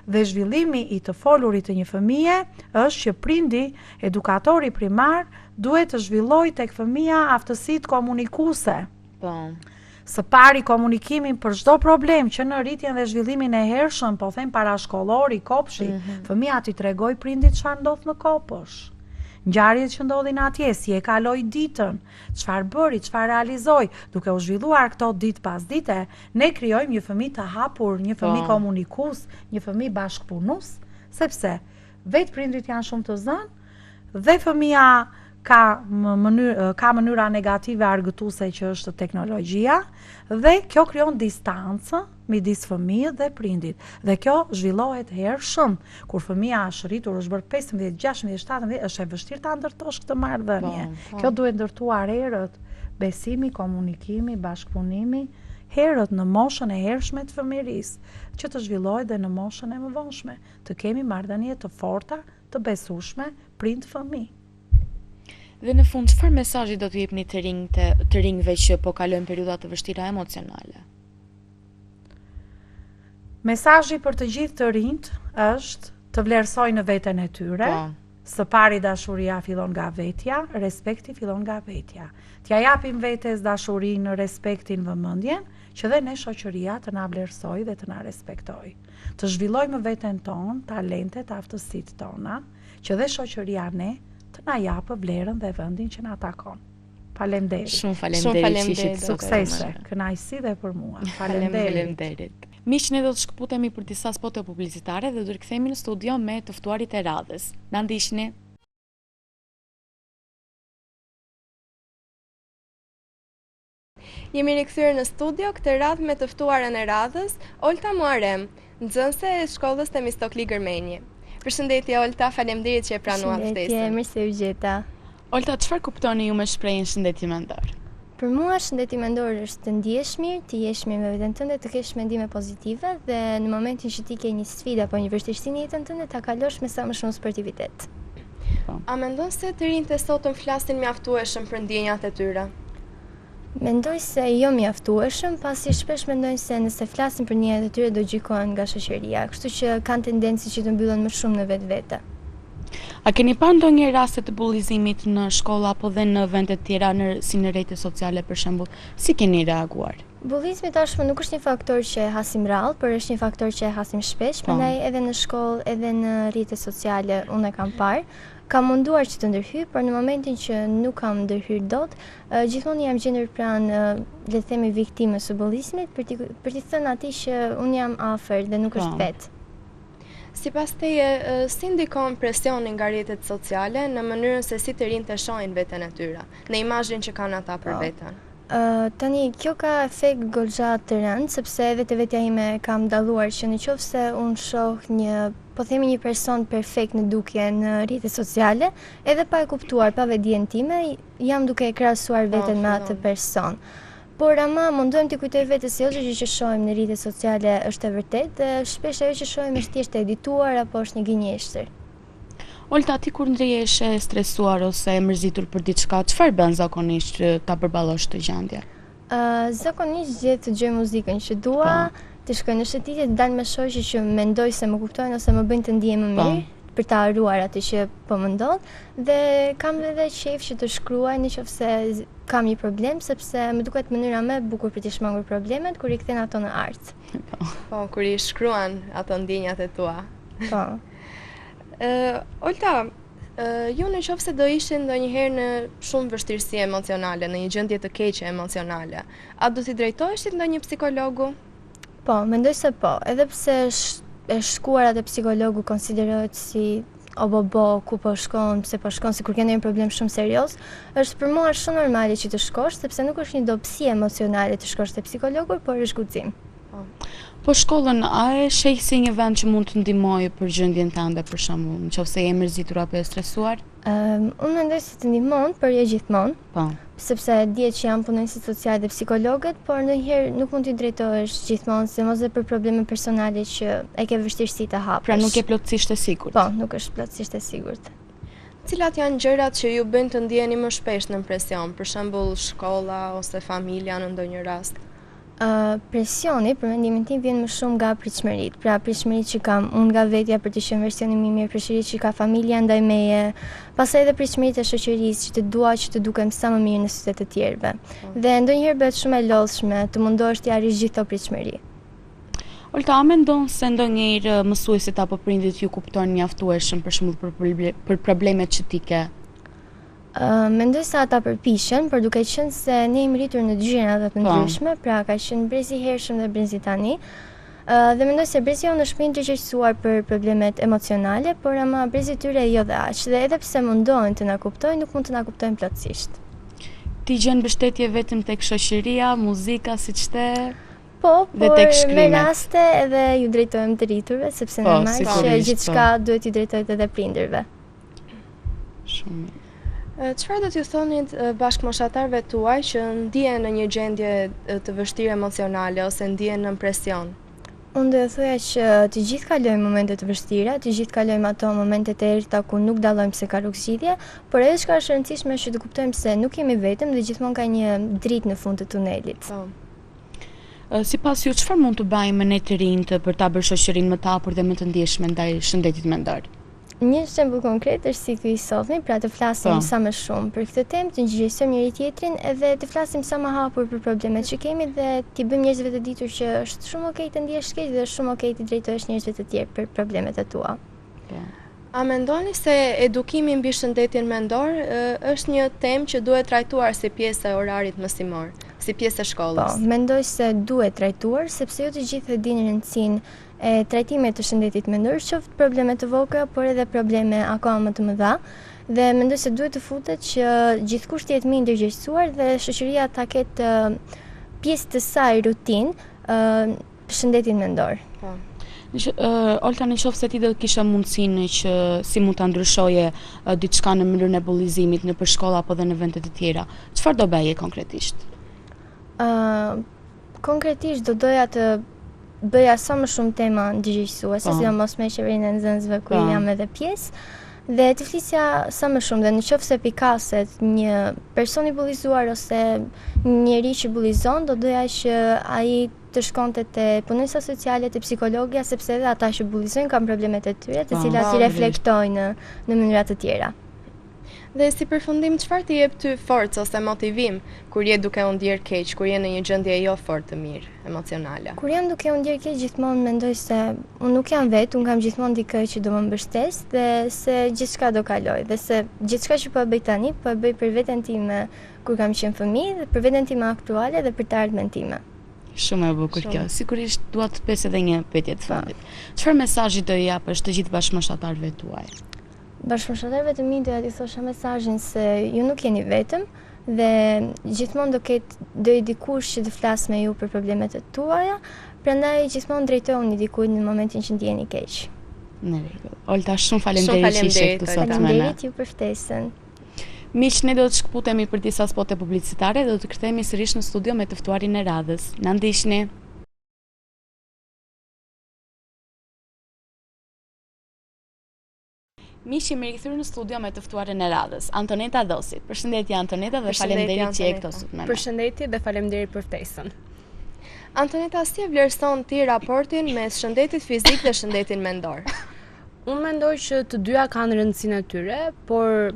Dhe zhvillimi i të folurit të një fëmije është që prindi, edukatori primar, duhet të zhvillojë tek fëmia aftësitë komunikuese. Së pari komunikimin për çdo problem që në rritjen dhe zhvillimin e hershëm, po them parashkollori, kopshi, fëmia t'i tregoj prindit çfarë ndodh në kopësh. Ngjarjet që ndodhin atje, si e kaloi ditën, çfarë bëri, çfarë realizoi, duke u zhvilluar këto ditë pas dite, ne krijojmë një fëmijë të hapur, një fëmijë komunikues, një fëmijë bashkëpunues, sepse vetë prindrit janë shumë të zënë dhe fëmia ka mënyra negative argëtuese që është teknologjia dhe kjo krijon distancë midis fëmijës dhe prindit. Dhe kjo zhvillohet hershëm kur fëmia është rritur, është bërë 15, 16, 17, është e vështirë ta ndërtosh këtë marrëdhënie. Kjo duhet ndërtuar herët, besimi, komunikimi, bashkëpunimi, herët në moshën e hershme të fëmijërisë, që të zhvillohet dhe në moshën e mëvonshme, të kemi marrëdhënie të forta, të besueshme prind-fëmijë. Dhe në fund, çfarë mesazhi do t'ju jepni të rinjve që po kalojnë periudha të vështira emocionale? Mesazhi për të gjithë të rinjt është të vlerësojnë veten e tyre. Së pari dashuria fillon nga vetja, respekti fillon nga vetja. T'ja japim vetes dashurinë, respektin, vëmendjen, që dhe ne shoqëria të na vlerësoj dhe të na respektoj. Të zhvillojmë veten tonë, talentet, aftësitë tona, që dhe shoqëria ne të na japë vlerën dhe vendin që na takon. Faleminderit. Shumë faleminderit. Suksese, kënaqësi dhe për mua. Faleminderit. Miq, ne do të shkëputemi për disa spote publicitare dhe do të rikthehemi në studio me të ftuarit e radhës. Na ndiqni. Jemi rikthyer në studio këtë radhë me të ftuaren e radhës, Olta Muharrem, nxënëse e shkollës Temistokli Gërmenji. Përshëndetje Olta, faleminderit që e pranua ftesën. Përshëndetje, mirë se u gjeta. Olta, çfarë kuptoni ju me shprehjen shëndeti mendor? Për mua shëndeti mendor është të ndihesh mirë, të jesh mirë me veten tënde, të kesh mendime pozitive dhe në momentin që ti ke një sfidë apo një vështirësi në jetën tënde ta kalosh me sa më shumë sportivitet. A mendon se të rinjtë e sotëm flasin mjaftueshëm për ndjenjat e tyre? Mendoj se jo mjaftueshëm, pasi shpesh mendojnë se nëse flasin për ndjenjat e tyre do gjykohen nga shoqëria, kështu që kanë tendencë që të mbyllen më shumë në vetvete. A keni parë ndonjë raste të bullizimit në shkolla apo dhe në vende të tjera si në rrjetet sociale për shembull? Si keni reaguar? Bullizmi tashmë nuk është një faktor që e hasim rrallë, por është një faktor që e hasim shpesh, prandaj edhe në shkollë, edhe në rrjetet sociale unë e kam parë. Kam munduar që të ndërhyj, por në momentin që nuk kam ndërhyrë dot, gjithmonë jam gjendur pranë, le të themi, viktimës së bullizmit, për t'i thënë atij që unë jam afër dhe nuk është vetë. Sipas teje, si ndikon presioni nga rrjetet sociale në mënyrën se si të rinjtë e shohin veten e tyre, në imazhin që kanë ata për veten? Tani, kjo ka efekt goxha të rëndë, sepse edhe te vetja ime kam dalluar që në qoftë se unë shoh një person perfekt në dukje në rrjetet sociale, edhe pa e kuptuar, pa vetdijen time, jam duke e krahasuar veten me atë person. Por ama mundohem t'i kujtoj vetes se jo çdo gjë që shohim në rrjetet sociale është e vërtetë, dhe shpesh ajo që shohim është thjesht e edituar apo është një gënjeshtër. Olta, ti kur ndjehesh e stresuar ose e mërzitur për diçka, çfarë bën zakonisht ta përballosh këtë gjendje? Zakonisht gjet të dëgjoj muzikën që dua, të shkoj në shëtitje, të dal me shoqe që mendoj se më kuptojnë ose më bëjnë të ndihem më mirë, për ta haruar atë që po më ndodh, dhe kam edhe qejf që të shkruaj nëse kam një problem, sepse më duket mënyra më e bukur për të shmangur problemet kur i kthen ato në art. Po, kur i shkruan ato ndjenjat e tua. Po. Olta, ju në qoftë se do ishin ndonjëherë në shumë vështirësi emocionale, në një gjendje të keqe emocionale, a do t'i drejtoheshit ndonjë psikologu? Po, mendoj se po, edhe pse e shkuara te psikologu konsiderohet si obobo, ku po shkon, pse po shkon, sikur ke ndonjë problem shumë serioz, është për mua shumë normale që të shkosh, sepse nuk është një dobësi emocionale të shkosh te psikologu, por është guxim. Po shkollën, a e sheh si një vend që mund të ndihmojë për gjendjen tënde, për shembull, nëse je mërzitur apo e stresuar? Unë mendoj se të ndihmon, por jo gjithmonë. Po. Sepse dihet që janë punonjësit sociale dhe psikologët, por ndonjëherë nuk mund t'i drejtohesh gjithmonë, sidomos për probleme personale që e ke vështirësi të hapësh. Pra nuk je plotësisht e sigurt. Po, nuk është plotësisht e sigurt. Cilat janë gjërat që ju bëjnë të ndjeni më shpesh në presion, për shembull shkolla ose familja në ndonjë rast? Presioni, për mendimin tim, vjen më shumë nga pritshmëritë. Pra pritshmëritë që kam unë nga vetja për të qenë versioni më i mirë, pritshmëritë që ka familja ndaj meje, pastaj edhe pritshmëritë e shoqërisë që të dua që të dukem sa më mirë në sytë të tjerëve. Dhe ndonjëherë bëhet shumë e lodhshme të mundohesh të arrish gjithë këto pritshmëri. Olta, a mendon se ndonjëherë mësuesit apo prindit ju kuptojnë mjaftueshëm për shembull për problemet që ti ke? Mendoj se ata përpiqen, por duke qenë se ne jemi rritur në dy gjenerata të ndryshme, pra ka qenë brezi i hershëm dhe brezi tani, Dhe mendoj se brezi jonë është më i ndërgjegjësuar për problemet emocionale, por ama brezi tyre jo dhe aq, dhe edhe pse mundohen të na kuptojnë, nuk mund të na kuptojnë plotësisht. Ti gjen mbështetje vetëm tek shoqëria, muzika, siç the? Po, Dhe por tek me shkrimet. raste edhe ju drejtojmë të rriturve, sepse normal që sigurisht, gjithçka duhet i drejtohet edhe prindërve. Shumë mirë. Çfarë do t'ju thonit bashkëmoshatarëve tuaj që ndihen në një gjendje të vështirë emocionale ose ndihen në presion? Unë do të thoya që të gjithë kalojmë momente të vështira, të gjithë kalojmë ato momentet e errëta ku nuk dallojmë se ka rrugëzgjidhje, por edhe çka është e rëndësishme është të kuptojmë se nuk jemi vetëm dhe gjithmonë ka një dritë në fund të tunelit. Sipas ju, çfarë mund të bëjmë ne të rinjtë për ta bërë shoqërinë më të hapur dhe më të ndjeshme ndaj shëndetit mendor? Një shembull konkret është si ky i sotmi, pra të flasim sa më shumë për këtë temë, të ndjeshojmë njëri tjetrin edhe të flasim sa më hapur për problemet që kemi dhe t'i bëjmë njerëzve të ditur që është shumë okay të ndihesh keq dhe është shumë okay të drejtohesh njerëzve të tjerë për problemet e tua. A mendoni se edukimi mbi shëndetin mendor është një temë që duhet trajtuar si pjesë e orarit mësimor, si pjesë e shkollës? Po, mendoj se duhet trajtuar sepse jo të gjithë e dinë rëndësinë e trajtimit të shëndetit mendor, qoftë probleme të vogla, por edhe probleme akoma më të mëdha. Dhe mendoj se duhet të futet që gjithkusht të jetë më i ndërgjegjësuar dhe shoqëria ta ketë pjesë të saj rutinë shëndetin mendor. Olta, në qoftë se ti do të kisha mundësinë që si mund ta ndryshoje diçka në mënyrën e bullizimit nëpër shkolla apo dhe në vende të tjera, çfarë do bëje konkretisht? Konkretisht do doja të bëja sa më shumë tema ndërgjegjësuese, sidomos me qeverinë e nxënësve ku jam edhe pjesë, dhe të flisja sa më shumë dhe në qoftë se pikaset një person i bullizuar ose njeri që bullizon, do doja që ai të shkonte te punësa sociale, te psikologja, sepse edhe ata që bullizojnë kanë problemet e tyre, të cilat i reflektojnë në mënyra të tjera. Dhe si përfundim, çfarë të jep ty forcë ose motivim kur je duke u ndier keq, kur je në një gjendje jo fort të mirë emocionale? Kur jam duke u ndier keq, gjithmonë mendoj se unë nuk jam vetë, unë kam gjithmonë dikë që do më mbështes dhe se gjithçka do kaloj dhe se gjithçka që po e bëj tani, po e bëj për veten time kur kam qenë fëmijë dhe për veten time aktuale dhe për të ardhmen time. Shumë e bukur kjo. Sigurisht dua të pyes edhe një pyetje të fundit. Çfarë mesazhi do i japësh të gjithë bashkëmoshatarëve tuaj? Bashkëmoshatarëve të mi doja t'i thosha mesazhin se ju nuk jeni vetëm dhe gjithmonë do i dikush që të flas me ju për problemet e tuaja, prandaj gjithmonë drejtohuni dikujt në momentin që ndjeni keq. Në rregull. Olta, shumë faleminderit që ishe këtu sot me ne. Faleminderit ju për ftesën. Miq, ne do të shkëputemi për disa spote publicitare dhe do të kthehemi sërish në studio me të ftuarin e radhës. Na ndiqni. Miq, jemi rikthyer në studio me të ftuarin e radhës, Antoneta Dosit. Përshëndetje Antoneta dhe faleminderit që je këtu sot me ne. Përshëndetje dhe faleminderit për ftesën. Antoneta, si e vlerëson ti raportin mes shëndetit fizik dhe shëndetin mendor? Unë mendoj që të dyja kanë rëndësinë e tyre, por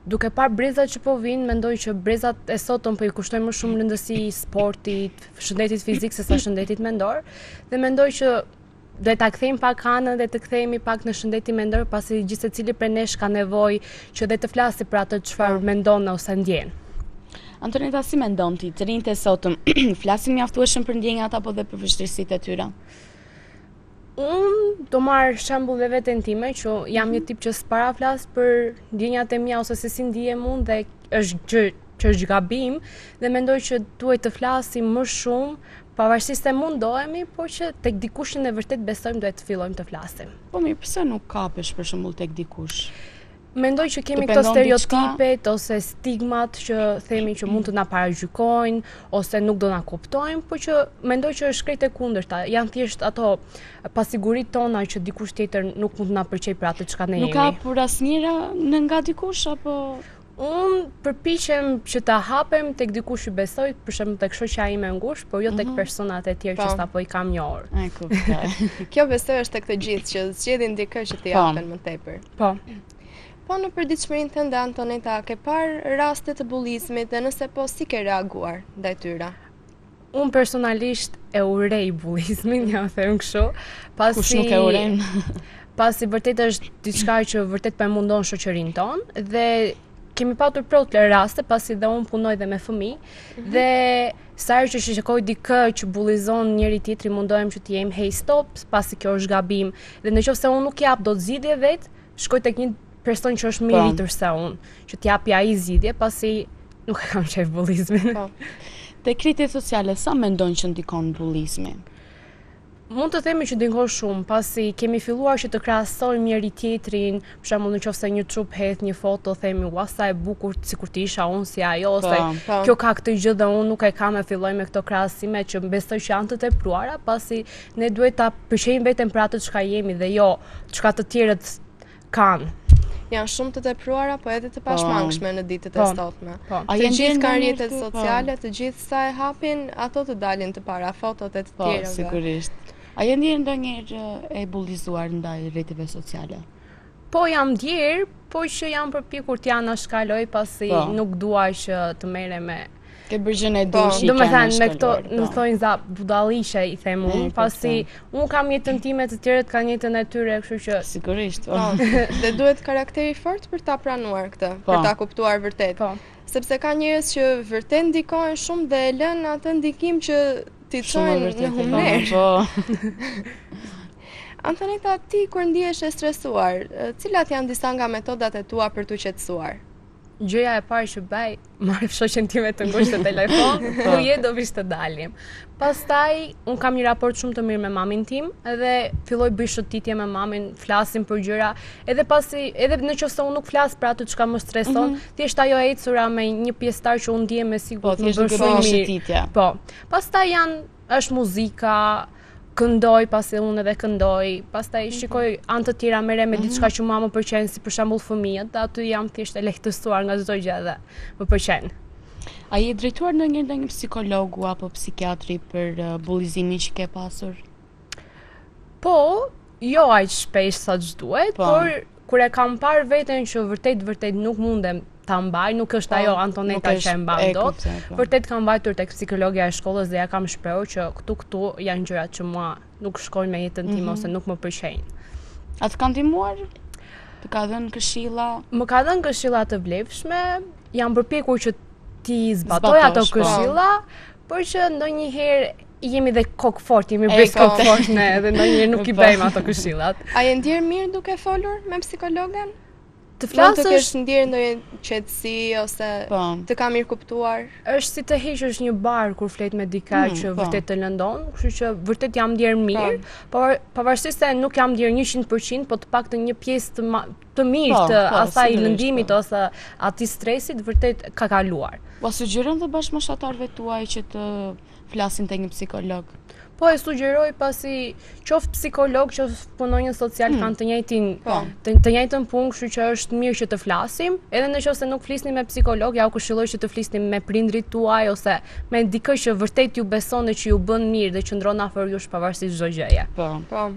duke parë brezat që po vinë, mendoj që brezat e sotëm po i kushtojnë më shumë rëndësi sportit, shëndetit fizik sesa shëndetit mendor, dhe mendoj që do ta kthejmë pak anën dhe të kthehemi pak në shëndetin mendor, pasi gjithë secili prej nesh ka nevojë që dhe të flasë për atë çfarë mendon ose ndjen. Antoneta, si mendon ti, të rinjtë e sotëm flasin mjaftueshëm për ndjenjat apo dhe për vështirësitë e tyre? Unë do marr shembull dhe veten time, që jam një tip që s'para flas për ndjenjat e mia ose se si ndihem unë dhe është është gabim dhe mendoj që duhet të flasim më shumë, pavarësisht se mundohemi, por që tek dikush që ne vërtet besojmë duhet të fillojmë të flasim. Po mirë, pse nuk kapesh për shembull tek dikush? Mendoj që kemi këto stereotipet ose stigmat që themi që mund të na paragjykojnë ose nuk do na kuptojnë, por që mendoj që është krejt e kundërta. Janë thjesht ato pasiguritë tona që dikush tjetër nuk mund të na përqej për atë çka ne jemi. Nuk ka për asnjëra nga dikush apo unë përpiqem që ta hapem tek dikush që besoj, për shembull tek shoqja ime ngushtë, por jo tek personat e tjerë që sapo i kam njohur. E kuptoj. Kjo besoj është tek të gjithë që zgjedhin dikë që t'i japen më tepër. Po. Po në përditshmërinë tënde, Antoneta, ke parë raste të bullizmit dhe nëse po si ke reaguar ndaj tyre? Unë personalisht e urej bullizmin, ja them kështu, kush nuk e uren? Pasi vërtet është diçka që vërtet po e mundon shoqërinë tonë dhe kemi patur plot raste pasi dhe unë punoj dhe me fëmijë dhe sa herë që shikoj dikë që bullizon njëri tjetrin mundohem që të jem hey stop pasi kjo është gabim dhe nëse unë nuk jap dot zgjidhje vet, shkoj tek një person që është më i rritur se unë, që t'japi ai zgjidhje pasi nuk e kam qef bullizmin. Te kritjet sociale sa mendon që ndikon bullizmi? Mund të themi që ndikon shumë, pasi kemi filluar që të krahasojmë njëri tjetrin, për shembull nëse një trup hedh një foto, themi ua sa e bukur sikur të isha unë si ajo, ose kjo ka këtë gjë dhe unë nuk e kam, e filloj me këto krahasime që besoj që janë të tepruara, pasi ne duhet ta përqejmë veten për atë çka jemi dhe jo çka të tjerët kanë. Janë shumë të tepruara, po edhe të pashmangshme në ditët e sotme. A Të gjithë kanë rrjetet sociale, të gjithë sa e hapin, ato të dalin të para fotot e të tjerëve. Po, sigurisht. A je ndjerë ndonjëherë e bullizuar ndaj rrjeteve sociale? Po jam ndjerë, po që jam përpjekur t'ja anashkaloj pasi nuk dua që të merre me ke bërgjën e dushi. Do me thënë me këto në thonjë za budallishe i them unë, pasi unë kam jetën time, të tjerët kanë jetën e tyre, kështu që sigurisht. Dhe duhet karakteri fort për ta pranuar këtë, për ta kuptuar vërtet. Sepse ka njerëz që vërtet ndikojnë shumë dhe e lënë atë ndikim që t'i çojnë në humner. Antoneta, ti kur ndihesh e stresuar, cilat janë disa nga metodat e tua për t'u qetësuar? Gjëja e parë që bëj, marr shoqen time të ngushtë të telefon, ku je do vish të dalim. Pastaj un kam një raport shumë të mirë me mamin tim dhe filloj bëj shëtitje me mamin, flasim për gjëra, edhe nëse unë nuk flas për atë çka më streson, thjesht ajo e ecura me një pjesëtar që unë ndihem me sigurt më bën shumë mirë. Po. Pastaj është muzika, këndoj, pasi unë edhe këndoj, pastaj shikoj anë të tjera merrem me diçka që mua më pëlqen, si për shembull fëmijët, aty jam thjesht e lehtësuar nga çdo gjë dhe më pëlqen. A je drejtuar ndonjëherë një psikologu apo psikiatri për bullizimin që ke pasur? Po, jo aq shpesh sa ç'duhet, por kur e kam parë veten që vërtet nuk mundem ta mbaj, nuk është ajo Antoneta që e mban dot. Vërtet kam mbajtur tek psikologja e shkollës dhe ja kam shprehur që këtu janë gjërat që mua nuk shkojnë me jetën time ose nuk më pëlqejnë. A të kanë ndihmuar? Të ka dhënë këshilla? Më ka dhënë këshilla të vlefshme, jam përpjekur që ti zbatoj ato këshilla, por që ndonjëherë jemi dhe kokë fort, jemi brez kokë fort ne, dhe ndonjëherë nuk i bëjmë ato këshillat. A je ndier mirë duke folur me psikologen? Të flasësh, të kesh ndier ndonjë qetësi ose të ka mirë kuptuar? Është si të heqësh një bar kur flet me dikë që vërtet të lëndon, kështu që vërtet jam ndier mirë, por pavarësisht se nuk jam ndier 100%, po të paktën një pjesë të mirë të asaj lëndimit ose atij stresit vërtet ka kaluar. Po sugjeron të bashkëmoshatarëve tuaj që të flasin te një psikolog? Po e sugjeroj pasi qoftë psikolog, qoftë punonjës social kanë të njëjtën punë, kështu që është mirë që të flasim. Edhe nëse nuk flisni me psikolog, ja u këshilloj që të flisni me prindrit tuaj ose me dikë që vërtet ju beson dhe që ju bën mirë dhe që ndron afër jush pavarësisht çdo gjëje. Po.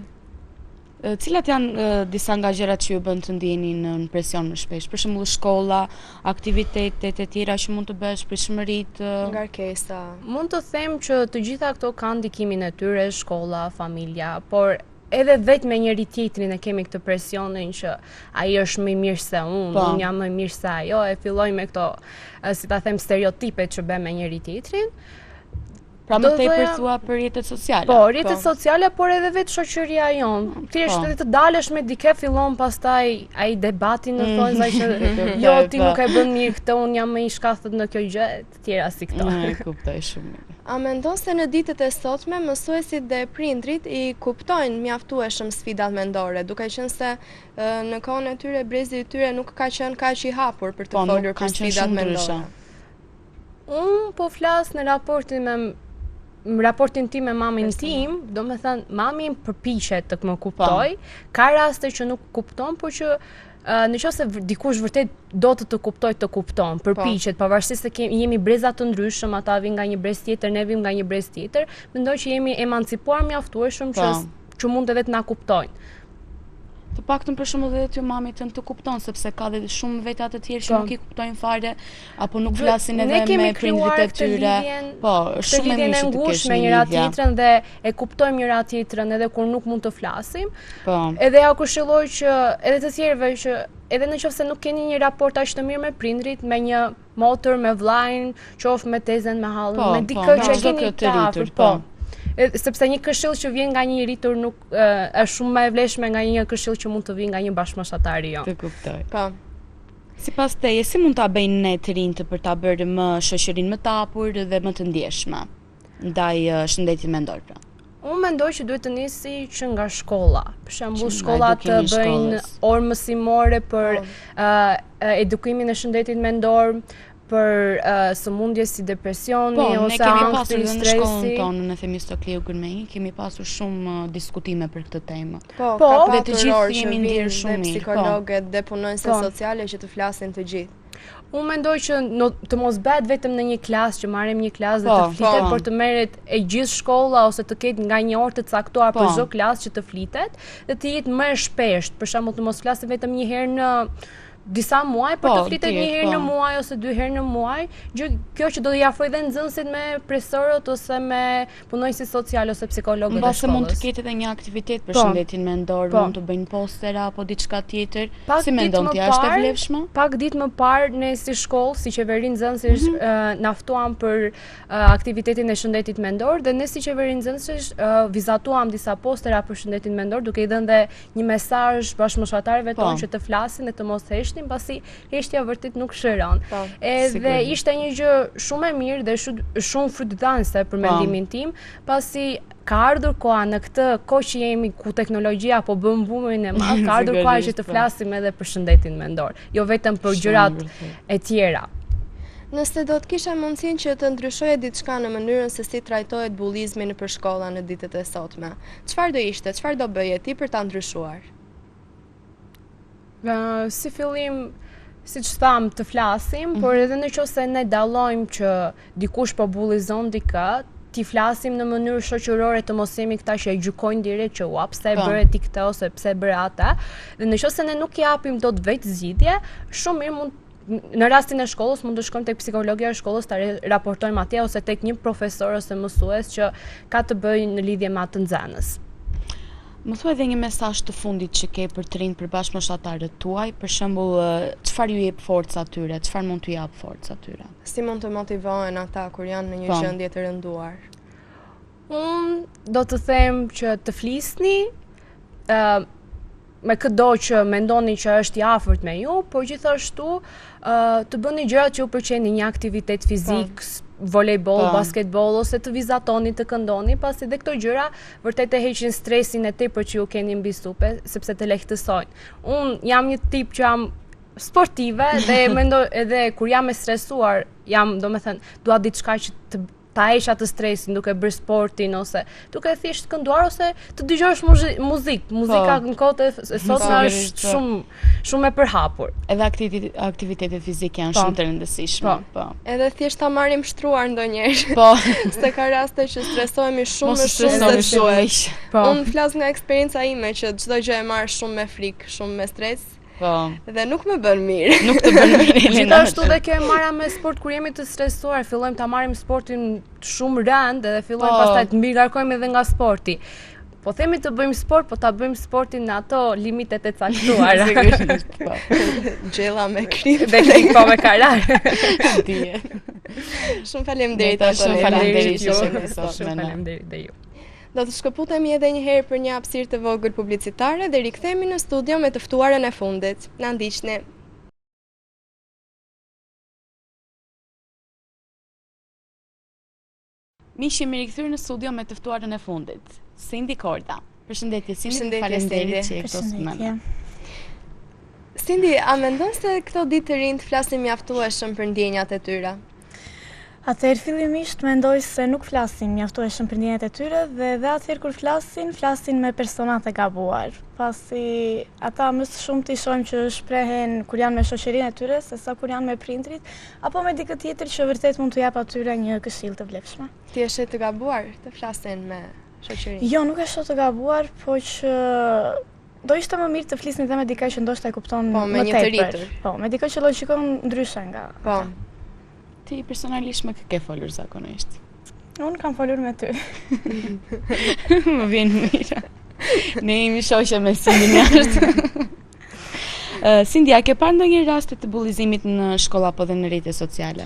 Cilat janë disa nga gjërat që ju bën të ndjeni në presion më shpesh? Për shembull shkolla, aktivitetet e tjera që mund të bësh, pritshmëritë, ngarkesa. Mund të them që të gjitha këto kanë ndikimin e tyre, shkolla, familja, por edhe vetë me njëri tjetrin e kemi këtë presionin që ai është më i mirë se unë jam më i mirë se ajo, e filloj me këto, si ta them, stereotipet që bëjmë me njëri tjetrin. Pra më tepër thua për rrjetet sociale. Po, rrjetet sociale, por edhe vetë shoqëria jonë. Thjesht edhe të dalësh me dikë fillon pastaj ai debati në thonjë që jo ti nuk e bën mirë këtë, unë jam më i shkathët në kjo gjë, të tjera si këto. E kuptoj shumë mirë. A mendon se në ditët e sotme mësuesit dhe prindrit i kuptojnë mjaftueshëm sfidat mendore, duke qenë se në kohën e tyre brezi i tyre nuk ka qenë kaq i hapur për të folur për sfidat mendore? Unë po flas në raportin tim me mamin tim, do me thënë, mamin përpiqet të më kuptoj, ka raste që nuk kupton, por që nëse dikush vërtet do të kuptoj, të kupton, përpiqet, pavarësisht se jemi breza të ndryshëm, ata vijnë nga një brez tjetër, ne vijmë nga një brez tjetër, mendoj që jemi emancipuar mjaftueshëm që mund edhe të na kuptojnë. Të paktën për shembull edhe ty mami të kupton sepse ka dhe shumë veta të tjerë që nuk i kuptojnë fare apo nuk flasin edhe me prindrit e tyre. Po, shumë e mirë të kesh me njëra tjetrën dhe e kuptojmë njëra tjetrën edhe kur nuk mund të flasim. Po. Edhe ja këshilloj që edhe të tjerëve që edhe nëse nuk keni një raport aq të mirë me prindrit, me një motër, me vllajin, qoftë me tezën, me hallën, me dikë që keni të afërt, po. Sepse një këshill që vjen nga një i rritur nuk është shumë më e vlefshme nga një këshill që mund të vijë nga një bashkëmoshatari jo. Të kuptoj. Po. Sipas teje, si mund ta bëjnë ne të rinjtë për ta bërë më shoqërinë më të hapur dhe më të ndjeshme ndaj shëndetit mendor pra? Unë mendoj që duhet të nisi që nga shkolla. Për shembull, shkollat të bëjnë orë mësimore për edukimin e shëndetit mendor, për sëmundje si depresioni ose angsti, stresi. Po, ne kemi pasur në shkollën tonë në Themistokliu Gërmengi, kemi pasur shumë diskutime për këtë temë. Po, ka patur orë që vinë dhe psikologët dhe punonjëse sociale që të flasin të gjithë. Unë mendoj që të mos bëhet vetëm në një klasë që marrim një klasë dhe të flitet, por të merret e gjithë shkolla ose të ketë nga një orë të caktuar për çdo klasë që të flitet dhe të jetë më e shpeshtë. Për shembull, të mos flasim vetëm një herë në disa muaj, por të flitet një herë në muaj ose 2 herë në muaj, kjo që do t'i afrojë dhe nxënësit me profesorët ose me punonjësit social ose psikologët e shkollës. Mbase mund të ketë edhe një aktivitet për shëndetin mendor, mund të bëjnë postera apo diçka tjetër. Si mendon ti, është e vlefshme? Pak ditë më parë ne si shkollë, si qeveri nxënësish na ftuam për aktivitetin e shëndetit mendor dhe ne si qeveri nxënësish vizatuam disa postera për shëndetin mendor, duke i dhënë dhe një mesazh bashkëmoshatarëve tonë që të flasin dhe të mos pasi heshtja vërtet nuk shëron. Edhe ishte një gjë shumë e mirë dhe shumë frutëdhënëse për mendimin tim, pasi ka ardhur koha në këtë kohë që jemi ku teknologjia po bën bumin e madh, ka ardhur koha që të flasim edhe për shëndetin mendor, jo vetëm për gjërat e tjera. Nëse do të kisha mundësinë që të ndryshoje diçka në mënyrën se si trajtohet bullizmi nëpër shkolla në ditët e sotme, çfarë do ishte, çfarë do bëje ti për ta ndryshuar? Si fillim, siç tham, të flasim, por edhe nëse ne dallojmë që dikush po bullizon dikë, ti flasim në mënyrë shoqërore, të mos jemi këta që e gjykojnë direkt që pse e bëre ti këtë ose pse e bëre atë. Dhe nëse ne nuk japim dot vetë zgjidhje, shumë mirë mund në rastin e shkollës mund të shkojmë tek psikologja e shkollës ta raportojmë atje ose tek një profesor ose mësues që ka të bëjë në lidhje me atë nxënës. Më thuaj edhe një mesazh të fundit që ke për të rinjt për bashkëmoshatarët tuaj, për shembull, çfarë ju jep forcë atyre, çfarë mund t'ju jap forcë atyre? Si mund të motivohen ata kur janë në një gjendje të rënduar? Unë do të them që të flisni me këdo që mendoni që është i afërt me ju, por gjithashtu të bëni gjërat që ju pëlqejnë, një aktivitet fizik, volejboll, basketboll ose të vizatoni, të këndoni, pasi dhe këto gjëra vërtet e heqin stresin e tepër që ju keni mbi supe, sepse të lehtësojnë. Unë jam një tip që jam sportive dhe mendoj edhe kur jam e stresuar, dua diçka që ta heq atë stresin duke bërë sportin ose duke thjesht kënduar ose të dëgjosh muzikë. Muzika në kohët e sotme është shumë e përhapur. Edhe aktivitetet fizike janë shumë të rëndësishme. Edhe thjesht ta marrim shtruar ndonjëherë. Po. Se ka raste që stresohemi shumë dhe shumë. Unë flas nga eksperjenca ime që çdo gjë e marr shumë me frikë, shumë me stres. Dhe nuk më bën mirë. Nuk të bën mirë. Gjithashtu dhe kjo e marra me sport kur jemi të stresuar, fillojmë ta marrim sportin shumë rënd dhe fillojmë pastaj të mbilarkojmë edhe nga sporti. Po themi të bëjmë sport, po ta bëjmë sportin në ato limitet e caktuara. Sigurisht, po. Gjella me krim. Dhe krim po me karar. Shumë faleminderit. Shumë faleminderit që Shumë faleminderit dhe ju. Do të shkëputemi edhe një herë për një hapësirë të vogël publicitare dhe rikthehemi në studio me të ftuarën e fundit. Na ndiqni. Miq, jemi rikthyer në studio me të ftuarën e fundit, Cindy Korda. Përshëndetje Cindy, faleminderit që je këtu së mëne. Cindy, a mendon se këto ditë të rinj flasin mjaftueshëm për ndjenjat e tyre? Atëherë fillimisht mendoj se nuk flasin mjaftueshëm për ndjenjat e tyre dhe atëherë kur flasin me persona të gabuar. Pasi ata më shumë të shohim që shprehen kur janë me shoqërinë e tyre sesa kur janë me prindrit apo me dikë tjetër që vërtet mund t'u jap atyre një këshill të vlefshme. Ti je të gabuar të flasin me shoqërinë? Jo, nuk e shoh të gabuar, po që do ishte më mirë të flisni dhe me dikë që ndoshta e kupton me më një të tepër. rritur. Po, me dikë që logjikon ndryshe nga. Po. Ti personalisht më ke folur zakonisht? Unë kam folur me ty. Më vjen mirë. Ne jemi shoqe me Sindin jashtë. Sindi, a ke parë ndonjë raste të bullizimit në shkolla apo dhe në rrjete sociale?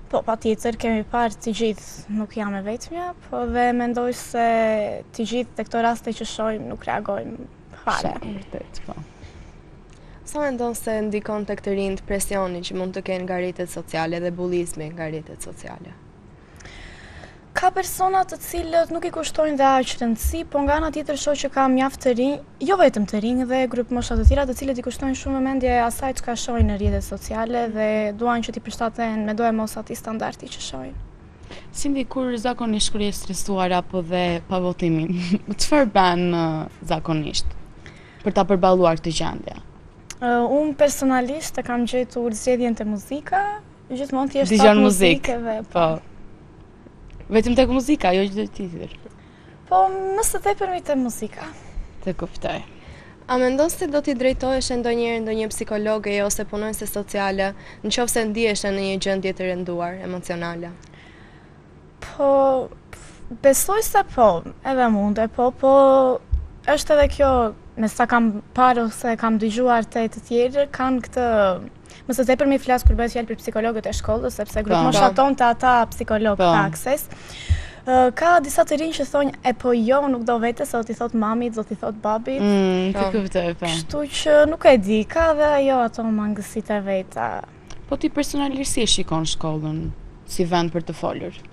Po, patjetër kemi parë të gjithë, nuk jam e vetmja, po dhe mendoj se të gjithë te këto raste që shohim nuk reagojmë fare. Vërtet, po. Sa mendon se ndikon tek të rinjt presioni që mund të kenë nga rrjetet sociale dhe bullizmi nga rrjetet sociale? Ka persona të cilët nuk i kushtojnë dhe aq rëndësi, po nga ana tjetër shoh që ka mjaft të rinj, jo vetëm të rinj dhe grup mosha të tjera të cilët i kushtojnë shumë vëmendje asaj çka shohin në rrjetet sociale dhe duan që t'i përshtaten me do e mos atij standardi që shohin. Sindi, kur zakonisht kur je stresuar apo dhe pa votimin, çfarë bën zakonisht për ta përballuar këtë gjendje? Unë personalisht e kam gjetur zgjedhjen te muzika, gjithmonë thjesht Dëgjon muzikë dhe po. Vetëm tek muzika, jo çdo tjetër. Po, më së tepërmi te muzika. Të kuptoj. A mendon se do t'i drejtohesh ndonjëherë ndonjë psikologe ose punonjëse sociale, nëse ndihesh në një gjendje të rënduar emocionale? Po, besoj se po, edhe munde, po është edhe kjo, me sa kam parë ose kam dëgjuar te të tjerë, kanë këtë. Më së tepër mi flas kur bëhet fjalë për psikologët e shkollës, sepse grup mosha tonë të ata psikolog ka akses. Ka disa të rinj që thonë, e po jo, nuk do vete, se do t'i thot mamit, do t'i thot babit. Të kuptoj, po. Kështu që nuk e di, ka dhe ajo ato mangësitë e veta. Po ti personalisht si e shikon shkollën si vend për të folur?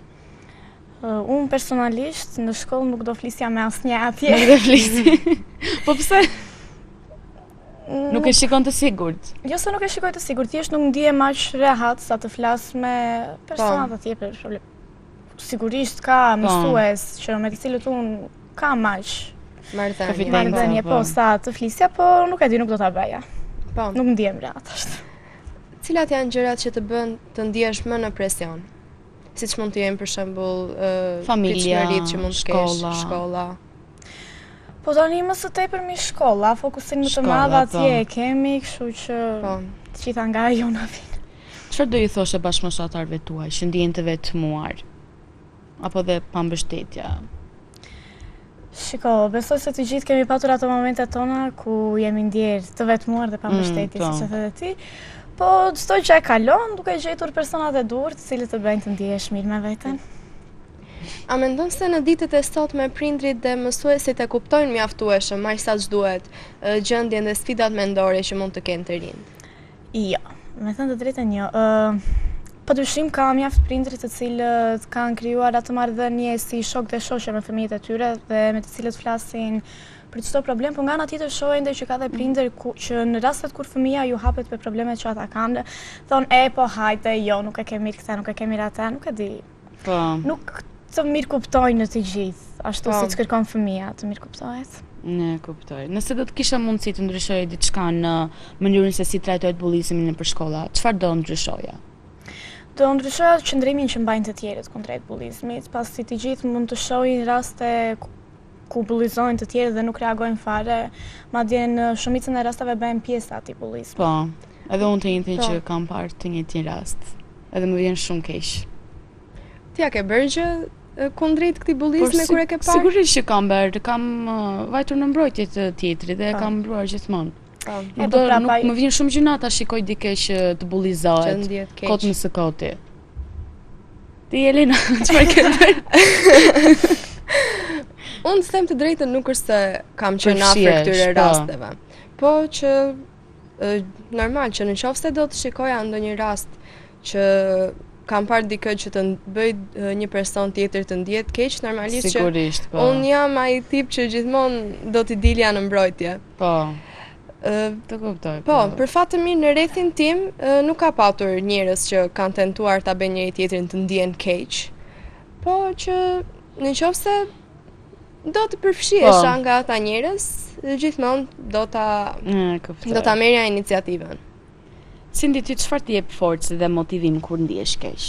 Unë personalisht në shkollë nuk do flisja me asnjë atje. Nuk do flisi. Po pse? Nuk e shikon të sigurt? Jo se nuk e shikoj të sigurt, thjesht nuk ndihem aq rehat sa të flas me persona të tjerë për problem. Sigurisht ka mësues që me të cilët unë kam aq marrëdhënie, po sa të flisja, po nuk e di, nuk do ta bëja. Po. Nuk ndihem rehat ashtu. Cilat janë gjërat që të bën të ndihesh më në presion? Siç mund të jenë për shembull familja, që mund të kesh, shkolla. Po tani më së tepërmi shkolla, fokusin më të madh atje e kemi, kështu që të gjitha nga ajo na vjen. Çfarë do i thoshe bashkëmoshatarëve tuaj që ndihen të vetmuar apo dhe pa mbështetje? Shiko, besoj se të gjithë kemi patur ato momentet tona ku jemi ndjerë të vetmuar dhe pa mbështetje, siç e the ti. Po çdo gjë e kalon duke gjetur personat e duhur të cilët të bëjnë të ndihesh mirë me veten. A mendon se në ditët e sotme prindrit dhe mësuesit e kuptojnë mjaftueshëm, aq sa ç'duhet, gjendjen dhe sfidat mendore që mund të kenë të rinjt? Jo, me thënë të drejtën jo. Padyshim ka mjaft prindrit të cilët kanë krijuar atë marrëdhënie si shok dhe shoqe me fëmijët e tyre dhe me të cilët flasin për çdo problem, por nga ana tjetër shohin që ka dhe prindër që në rastet kur fëmia ju hapet për problemet që ata kanë, thonë po hajde, jo, nuk e ke mirë këtë, nuk e ke mirë atë, nuk e di. Po. Nuk të mirë kuptojnë në të gjithë, ashtu siç kërkon fëmia të mirë kuptohet. Ne kuptoj. Nëse do të kisha mundësi të ndryshoje diçka në mënyrën se si trajtohet bullizmi nëpër shkolla, çfarë do ndryshoja? Do ndryshoja qëndrimin që mbajnë të tjerët kundrejt bullizmit, pasi të gjithë mund të shohin raste ku bullizojnë të tjerë dhe nuk reagojnë fare, madje në shumicën e rasteve bëhen pjesë atij bullizmi. Po, edhe unë të njëjtën që kam parë të njëjtin rast. Edhe më vjen shumë keq. Ti a ke bërë gjë kundrejt këtij bullizmi kur e ke parë? Sigurisht që kam bërë, kam vajtur në mbrojtje të tjetrit dhe kam mbruar gjithmonë. Nuk më vjen shumë gjëna ta shikoj dikë që të bullizohet. Kot në së koti. Ti Elena, çfarë ke bërë? Unë të them të drejtën nuk është se kam qenë afër këtyre rasteve, po që normal që nëse do të shikoja ndonjë rast që kam parë dikë që të bëj një person tjetër të ndihet keq, normalisht që unë jam ai tip që gjithmonë do t'i dilja në mbrojtje. Po. Të kuptoj. Po, për fat të mirë në rrethin tim nuk ka patur njerëz që kanë tentuar ta bëjnë njëri tjetrin të ndihen keq. Po që nëse do të përfshihesha nga ata njerëz, gjithmonë do ta merrja iniciativën. Sindi, ti çfarë të jep forcë dhe motivim kur ndihesh keq?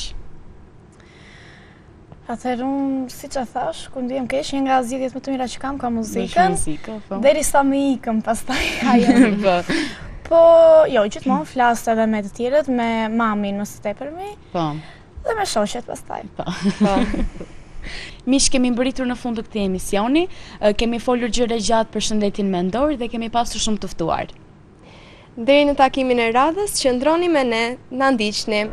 Atëherë unë, si që thash, kur ndihem keq, një nga zgjidhjet më të mira që kam ka muzikën. Është muzika, po. Derisa më ikëm pastaj ajo. Po. Po, jo, gjithmonë flas edhe me të tjerët, me mamin më së tepërmi. Po. Dhe me shoqet pastaj. Po. Mish, kemi mbërritur në fund të këtij emisioni, kemi folur gjëra gjatë për shëndetin mendor dhe kemi pasur shumë të ftuar. Deri në takimin e radhës, qëndroni me ne, na ndiqni.